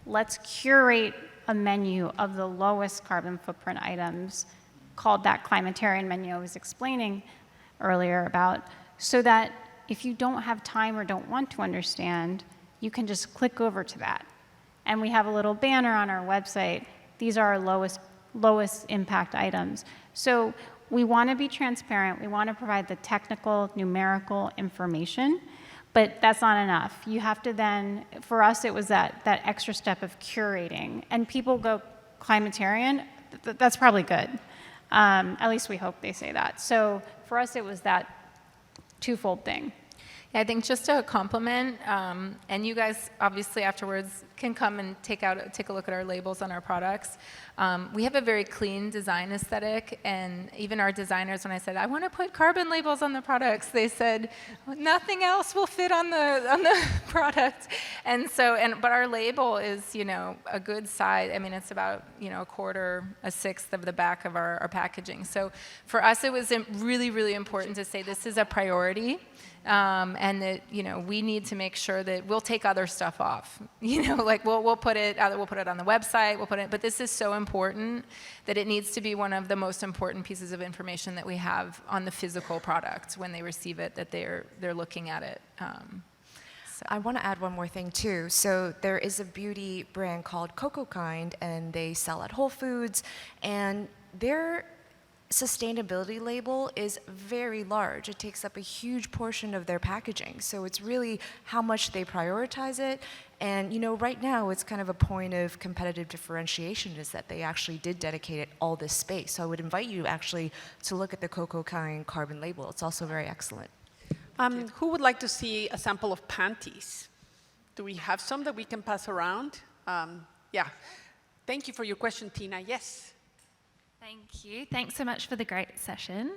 let's curate a menu of the lowest carbon footprint items, called that climatarian menu I was explaining earlier about, so that if you don't have time or don't want to understand, you can just click over to that. And we have a little banner on our website. These are our lowest impact items. So we want to be transparent. We want to provide the technical, numerical information, but that's not enough. You have to then, for us, it was that extra step of curating. And people go, climatarian, that's probably good. At least we hope they say that. So for us, it was that twofold thing. Yeah, I think just a compliment, and you guys obviously afterwards can come and take a look at our labels on our products. We have a very clean design aesthetic, and even our designers, when I said I want to put carbon labels on the products, they said nothing else will fit on the product. And so, but our label is, you know, a good size. I mean, it's about, you know, a sixth of the back of our packaging. So for us, it was really, really important to say this is a priority. And that, you know, we need to make sure that we'll take other stuff off. You know, like we'll put it on the website. But this is so important that it needs to be one of the most important pieces of information that we have on the physical product when they receive it, that they're looking at it. So. I want to add one more thing too. So there is a beauty brand called Coco Kind, and they sell at Whole Foods, and their sustainability label is very large. It takes up a huge portion of their packaging. So it's really how much they prioritize it. And, you know, right now it's kind of a point of competitive differentiation is that they actually did dedicate it all this space. So I would invite you actually to look at the Coco Kind carbon label. It's also very excellent. Who would like to see a sample of Pantys? Do we have some that we can pass around? Yeah. Thank you for your question, Tina. Yes. Thank you. Thanks so much for the great session.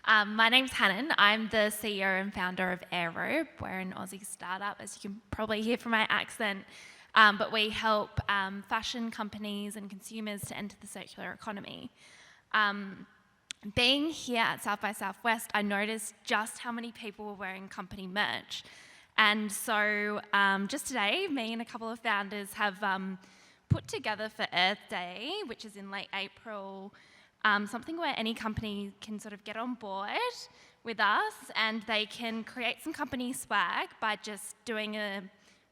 My name's Hannon. I'm the CEO and founder of Aero. We're an Aussie startup, as you can probably hear from my accent. But we help fashion companies and consumers to enter the circular economy. Being here at South by Southwest, I noticed just how many people were wearing company merch. And so just today, me and a couple of founders have put together for Earth Day, which is in late April, something where any company can sort of get on board with us, and they can create some company swag by just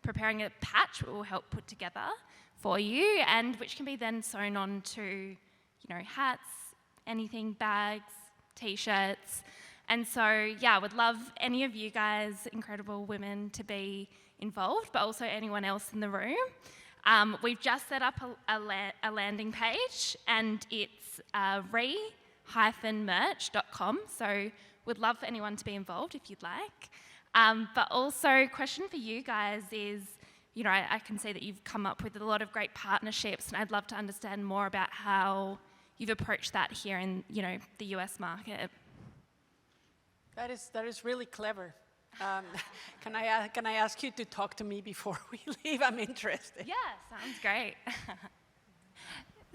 preparing a patch that will help put together for you, and which can be then sewn on to, you know, hats, anything, bags, t-shirts. And so, yeah, I would love any of you guys, incredible women, to be involved, but also anyone else in the room. We've just set up a landing page, and it's re-merch.com, so would love for anyone to be involved if you'd like. But also, question for you guys is, you know, I can see that you've come up with a lot of great partnerships, and I'd love to understand more about how you've approached that here in, you know, the US market. That is really clever. Can I ask you to talk to me before we leave? I'm interested. Yeah, sounds great.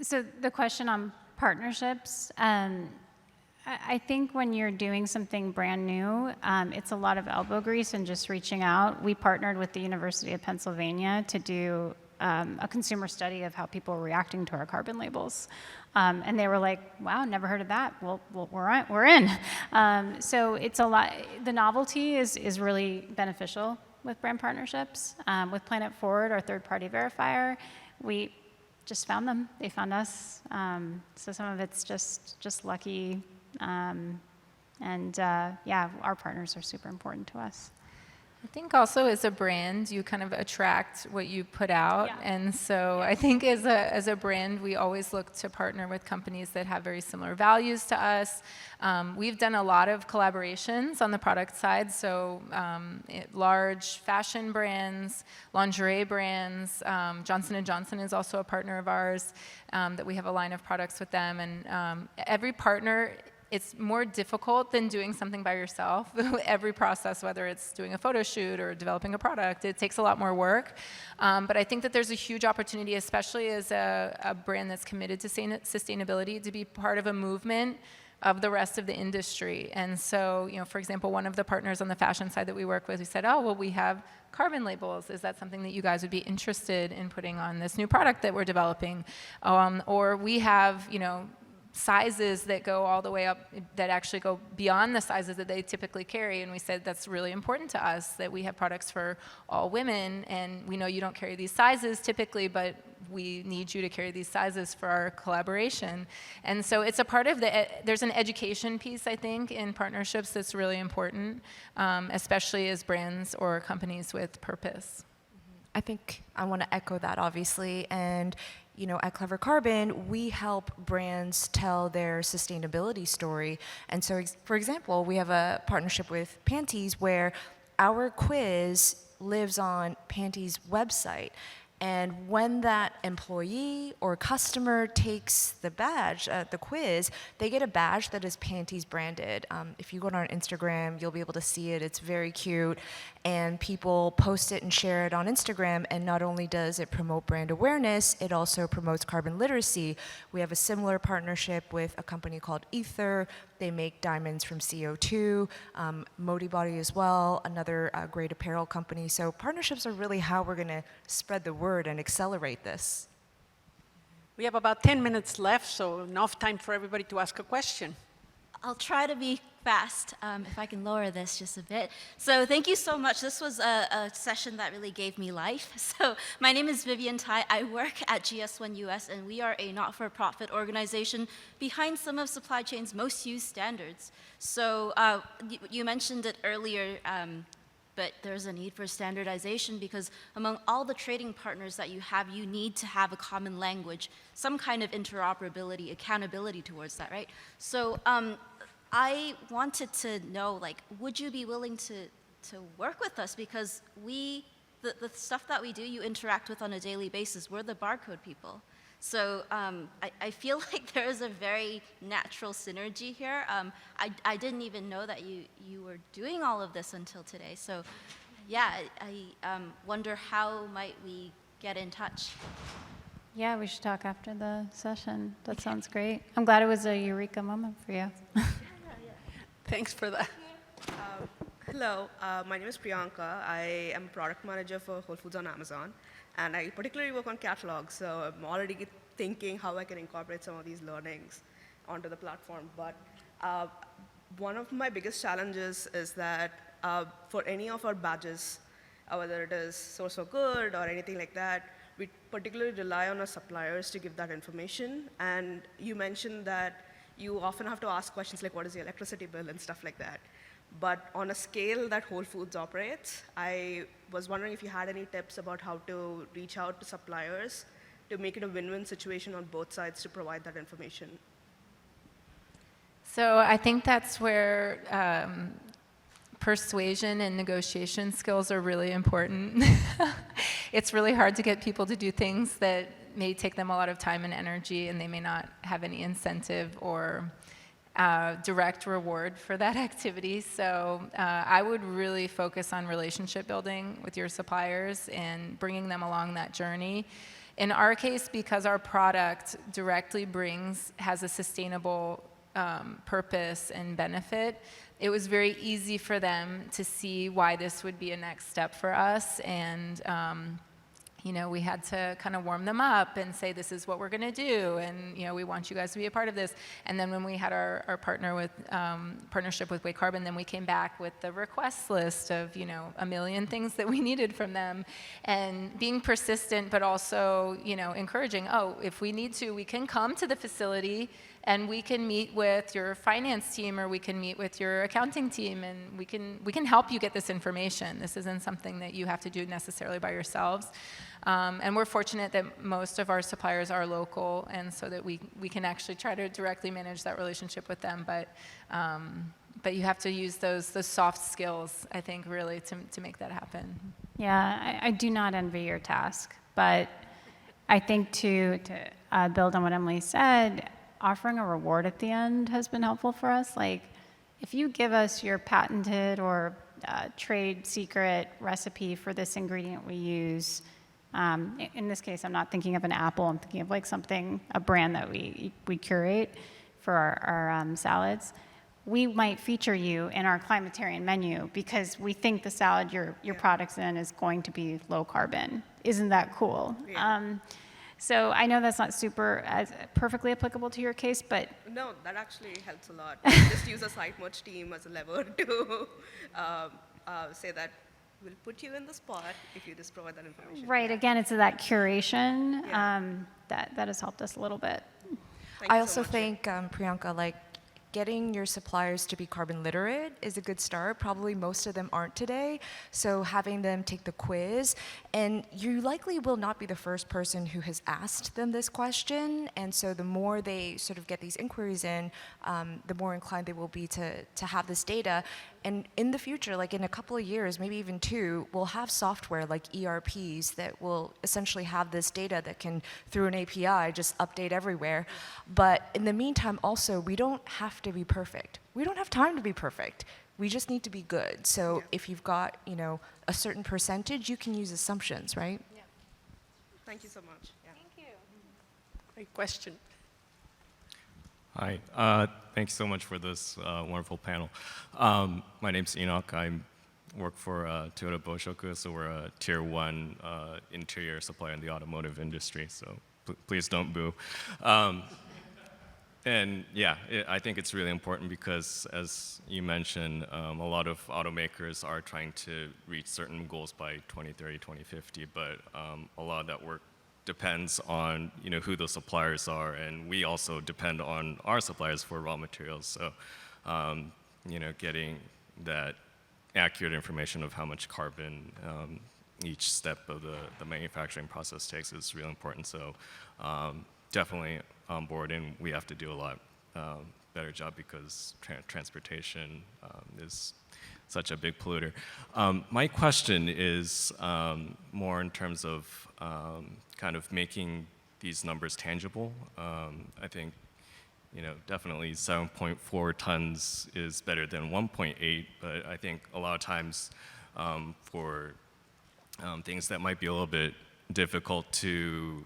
So the question on partnerships, I think when you're doing something brand new, it's a lot of elbow grease and just reaching out. We partnered with the University of Pennsylvania to do a consumer study of how people are reacting to our carbon labels. And they were like, wow, never heard of that. Well we're in. So it's a lot, the novelty is really beneficial with brand partnerships. With Planet Forward, our third-party verifier, we just found them. They found us. So some of it's just lucky. Yeah, our partners are super important to us. I think also as a brand, you kind of attract what you put out. Yeah. And so I think as a brand, we always look to partner with companies that have very similar values to us. We've done a lot of collaborations on the product side. So large fashion brands, lingerie brands, Johnson & Johnson is also a partner of ours, that we have a line of products with them. And every partner, it's more difficult than doing something by yourself. Every process, whether it's doing a photo shoot or developing a product, it takes a lot more work. But I think that there's a huge opportunity, especially as a brand that's committed to sustainability, to be part of a movement of the rest of the industry. And so, for example, one of the partners on the fashion side that we work with, we said, oh, well, we have carbon labels. Is that something that you guys would be interested in putting on this new product that we're developing? Or we have, sizes that go all the way up, that actually go beyond the sizes that they typically carry. And we said that's really important to us, that we have products for all women. And we know you don't carry these sizes typically, but we need you to carry these sizes for our collaboration. And so it's a part of there's an education piece, I think, in partnerships that's really important, especially as brands or companies with purpose. I think I want to echo that, obviously. And at Clever Carbon, we help brands tell their sustainability story. And so, for example, we have a partnership with Pantys where our quiz lives on Pantys' website. And when that employee or customer takes the badge, the quiz, they get a badge that is Pantys branded. If you go on our Instagram, you'll be able to see it. It's very cute. And people post it and share it on Instagram. And not only does it promote brand awareness, it also promotes carbon literacy. We have a similar partnership with a company called Ether. They make diamonds from CO2. Modibody as well, another great apparel company. So partnerships are really how we're going to spread the word and accelerate this. We have about 10 minutes left, so enough time for everybody to ask a question. I'll try to be fast, if I can lower this just a bit. So thank you so much. This was a session that really gave me life. So my name is Vivian Tai. I work at GS1 US, and we are a not-for-profit organization behind some of supply chain's most used standards. So you mentioned it earlier, but there's a need for standardization because among all the trading partners that you have, you need to have a common language, some kind of interoperability, accountability towards that, right? So I wanted to know, would you be willing to work with us? Because the stuff that we do, you interact with on a daily basis. We're the barcode people. So I feel like there is a very natural synergy here. I didn't even know that you were doing all of this until today. So yeah, I wonder how might we get in touch? Yeah, we should talk after the session. That sounds great. I'm glad it was a eureka moment for you. Thanks for that. Hello, my name is Priyanka. I am a product manager for Whole Foods on Amazon, and I particularly work on catalogs, so I'm already thinking how I can incorporate some of these learnings onto the platform. But one of my biggest challenges is that for any of our badges, whether it is source for good or anything like that, we particularly rely on our suppliers to give that information. And you mentioned that you often have to ask questions like, what is the electricity bill and stuff like that. But on a scale that Whole Foods operates, I was wondering if you had any tips about how to reach out to suppliers to make it a win-win situation on both sides to provide that information. So I think that's where persuasion and negotiation skills are really important. It's really hard to get people to do things that may take them a lot of time and energy, and they may not have any incentive or direct reward for that activity. So I would really focus on relationship building with your suppliers and bringing them along that journey. In our case, because our product directly has a sustainable purpose and benefit, it was very easy for them to see why this would be a next step for us. And you know, we had to kind of warm them up and say, this is what we're going to do, and you know, we want you guys to be a part of this. And then when we had our partnership with Way Carbon, then we came back with the request list of, you know, 1 million things that we needed from them, and being persistent, but also, you know, encouraging, oh, if we need to, we can come to the facility and we can meet with your finance team, or we can meet with your accounting team, and we can help you get this information. This isn't something that you have to do necessarily by yourselves. And we're fortunate that most of our suppliers are local, and so that we can actually try to directly manage that relationship with them. But you have to use those soft skills, I think, really to make that happen. Yeah, I do not envy your task, but I think to build on what Emily said, offering a reward at the end has been helpful for us. Like, if you give us your patented or trade secret recipe for this ingredient we use, in this case, I'm not thinking of an apple, I'm thinking of like something, a brand that we curate for our salads. We might feature you in our climatarian menu because we think the salad your product's in is going to be low carbon. Isn't that cool? Yeah. So I know that's not perfectly applicable to your case, but No, that actually helps a lot. We just use a site merge team as a lever to say that we'll put you in the spot if you just provide that information. right, Yeah. again, it's that curation Yeah. that has helped us a little bit. Thank I you so also much. think, Priyanka, like, getting your suppliers to be carbon literate is a good start. Probably most of them aren't today, so having them take the quiz, and you likely will not be the first person who has asked them this question, and so the more they sort of get these inquiries in, the more inclined they will be to have this data. And in the future, like in a couple of years, maybe even 2, we'll have software like ERPs that will essentially have this data that can, through an API, just update everywhere. But in the meantime, also, we don't have to be perfect. We don't have time to be perfect. We just need to be good. So if you've got, you know, a certain percentage, you can use assumptions, right? Yeah. Thank you so much. Yeah. Great question. Hi, thanks so much for this wonderful panel. My name's Enoch. I work for Toyota Boshoku, so we're a tier 1 interior supplier in the automotive industry, so please don't boo. And yeah, I think it's really important because, as you mentioned, a lot of automakers are trying to reach certain goals by 2030, 2050, but a lot of that work depends on, you know, who those suppliers are, and we also depend on our suppliers for raw materials. So, you know, getting that accurate information of how much carbon each step of the manufacturing process takes is really important. So, definitely on board, and we have to do a lot better job because transportation is such a big polluter. My question is more in terms of kind of making these numbers tangible. I think, you know, definitely 7.4 tons is better than 1.8, but I think a lot of times for things that might be a little bit difficult to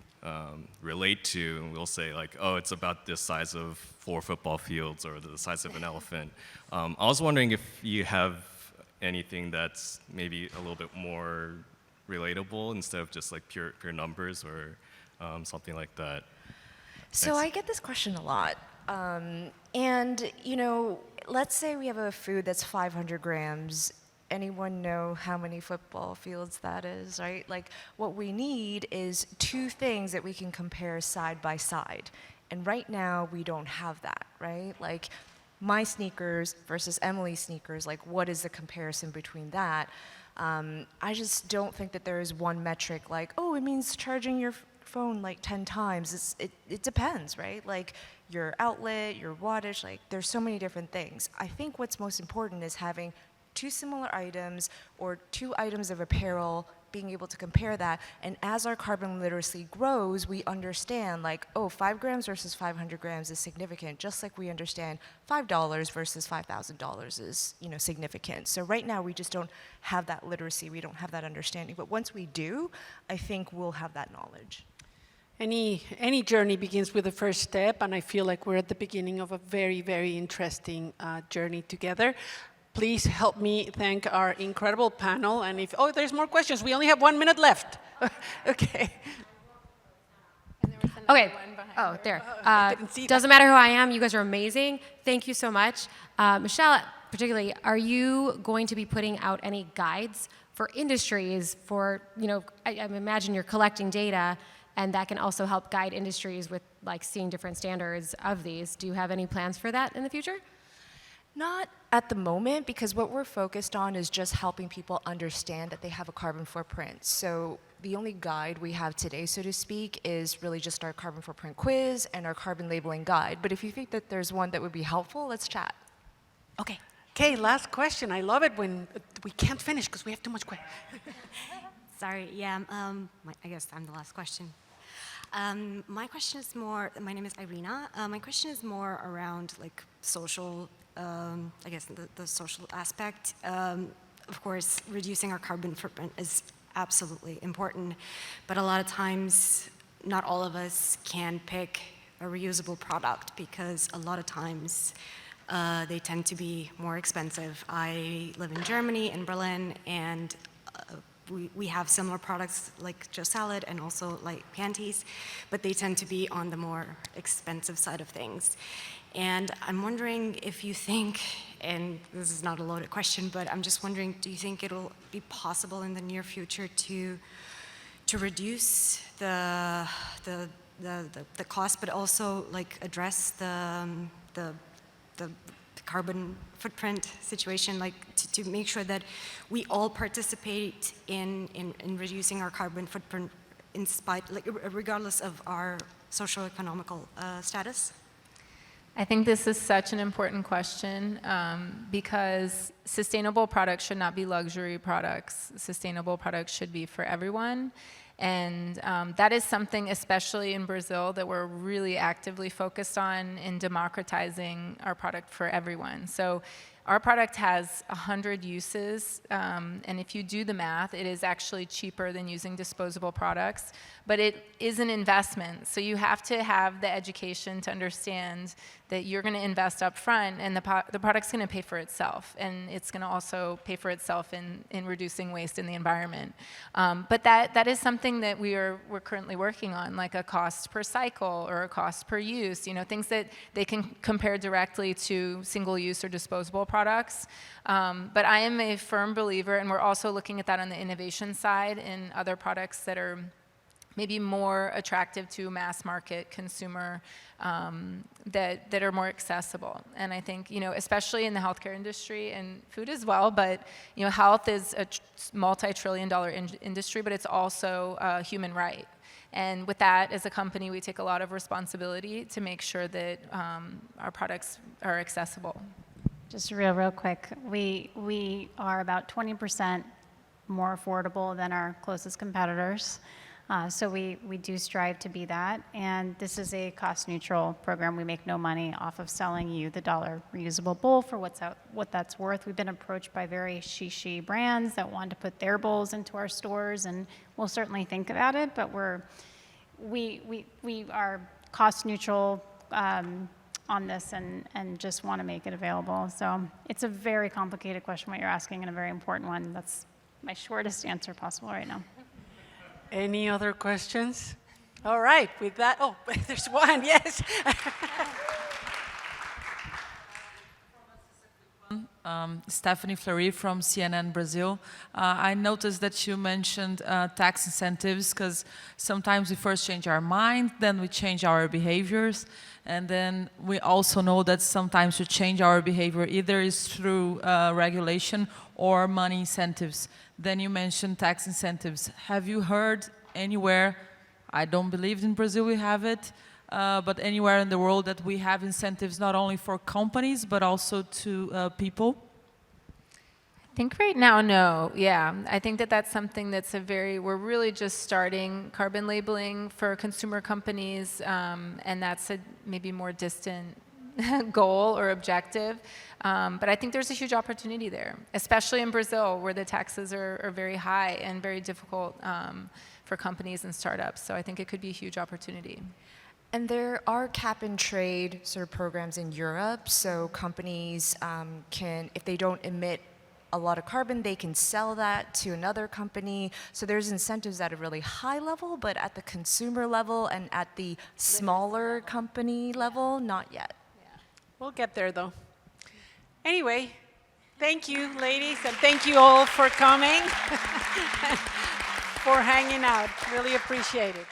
relate to, and we'll say like, oh, it's about the size of 4 football fields or the size of an elephant. I was wondering if you have anything that's maybe a little bit more relatable instead of just like pure numbers or something like that. So I get this question a lot. And, you know, let's say we have a food that's 500 grams. Anyone know how many football fields that is, right? Like, what we need is 2 things that we can compare side by side. And right now, we don't have that, right? Like, my sneakers versus Emily's sneakers, like, what is the comparison between that? I just don't think that there is one metric like, oh, it means charging your phone like 10 times. It depends, right? Like, your outlet, your wattage, like, there's so many different things. I think what's most important is having 2 similar items or 2 items of apparel being able to compare that. And as our carbon literacy grows, we understand like, oh, 5 grams versus 500 grams is significant, just like we understand $5 versus $5,000 is, you know, significant. So right now we just don't have that literacy, we don't have that understanding. But once we do, I think we'll have that knowledge. Any journey begins with the first step, and I feel like we're at the beginning of a very, very interesting journey together. Please help me thank our incredible panel. And if, oh, there's more questions. We only have 1 minute left. Okay. Okay. Oh, there. See doesn't matter who I am. You guys are amazing. Thank you so much. Michelle, particularly, are you going to be putting out any guides for industries for, you know, I imagine you're collecting data, and that can also help guide industries with like seeing different standards of these. Do you have any plans for that in the future? Not at the moment, because what we're focused on is just helping people understand that they have a carbon footprint. So the only guide we have today, so to speak, is really just our carbon footprint quiz and our carbon labeling guide. But if you think that there's one that would be helpful, let's chat. Okay. Okay, last question. I love it when we can't finish because we have too much questions. Sorry, yeah, I guess I'm the last question. My question is more, my name is Irina. My question is more around like social, I guess the social aspect. Of course, reducing our carbon footprint is absolutely important, but a lot of times, not all of us can pick a reusable product because a lot of times they tend to be more expensive. I live in Germany, in Berlin, and we have similar products like Just Salad and also like Pantys, but they tend to be on the more expensive side of things. And I'm wondering if you think, and this is not a loaded question, but I'm just wondering, do you think it'll be possible in the near future to reduce the cost, but also like address the carbon footprint situation, like to make sure that we all participate in reducing our carbon footprint in spite, like regardless of our socio-economical status? I think this is such an important question because sustainable products should not be luxury products. Sustainable products should be for everyone. And that is something, especially in Brazil, that we're really actively focused on in democratizing our product for everyone. So our product has 100 uses, and if you do the math, it is actually cheaper than using disposable products, but it is an investment. So you have to have the education to understand that you're going to invest up front, and the product's going to pay for itself, and it's going to also pay for itself in reducing waste in the environment. But that is something that we're currently working on, like a cost per cycle or a cost per use, you know, things that they can compare directly to single-use or disposable products. But I am a firm believer, and we're also looking at that on the innovation side in other products that are maybe more attractive to mass market consumer, that are more accessible. And I think, you know, especially in the healthcare industry and food as well, but, you know, health is a multi-trillion-dollar industry, but it's also a human right. And with that, as a company, we take a lot of responsibility to make sure that our products are accessible. Just real quick, we are about 20% more affordable than our closest competitors. So we do strive to be that, and this is a cost-neutral program. We make no money off of selling you the dollar reusable bowl for what that's worth. We've been approached by very she brands that want to put their bowls into our stores, and we'll certainly think about it, but we are cost-neutral on this and just want to make it available. So it's a very complicated question what you're asking, and a very important one. That's my shortest answer possible right now. Any other questions? All right, with that, oh, there's one, yes. Stephanie Fleury from CNN Brazil. I noticed that you mentioned tax incentives because sometimes we first change our mind, then we change our behaviors, and then we also know that sometimes we change our behavior either is through regulation or money incentives. Then you mentioned tax incentives. Have you heard anywhere, I don't believe in Brazil we have it, but anywhere in the world that we have incentives not only for companies but also to people? I I think right now, no. Yeah, I think that that's something that's we're really just starting carbon labeling for consumer companies, and that's a maybe more distant goal or objective. But I think there's a huge opportunity there, especially in Brazil, where the taxes are very high and very difficult for companies and startups. So I think it could be a huge opportunity. And there are cap and trade sort of programs in Europe, so companies can, if they don't emit a lot of carbon, they can sell that to another company. So there's incentives at a really high level, but at the consumer level and at the smaller company level, not yet. Yeah. We'll get there, though. Anyway, thank you, ladies, and thank you all for coming, for hanging out. Really appreciate it.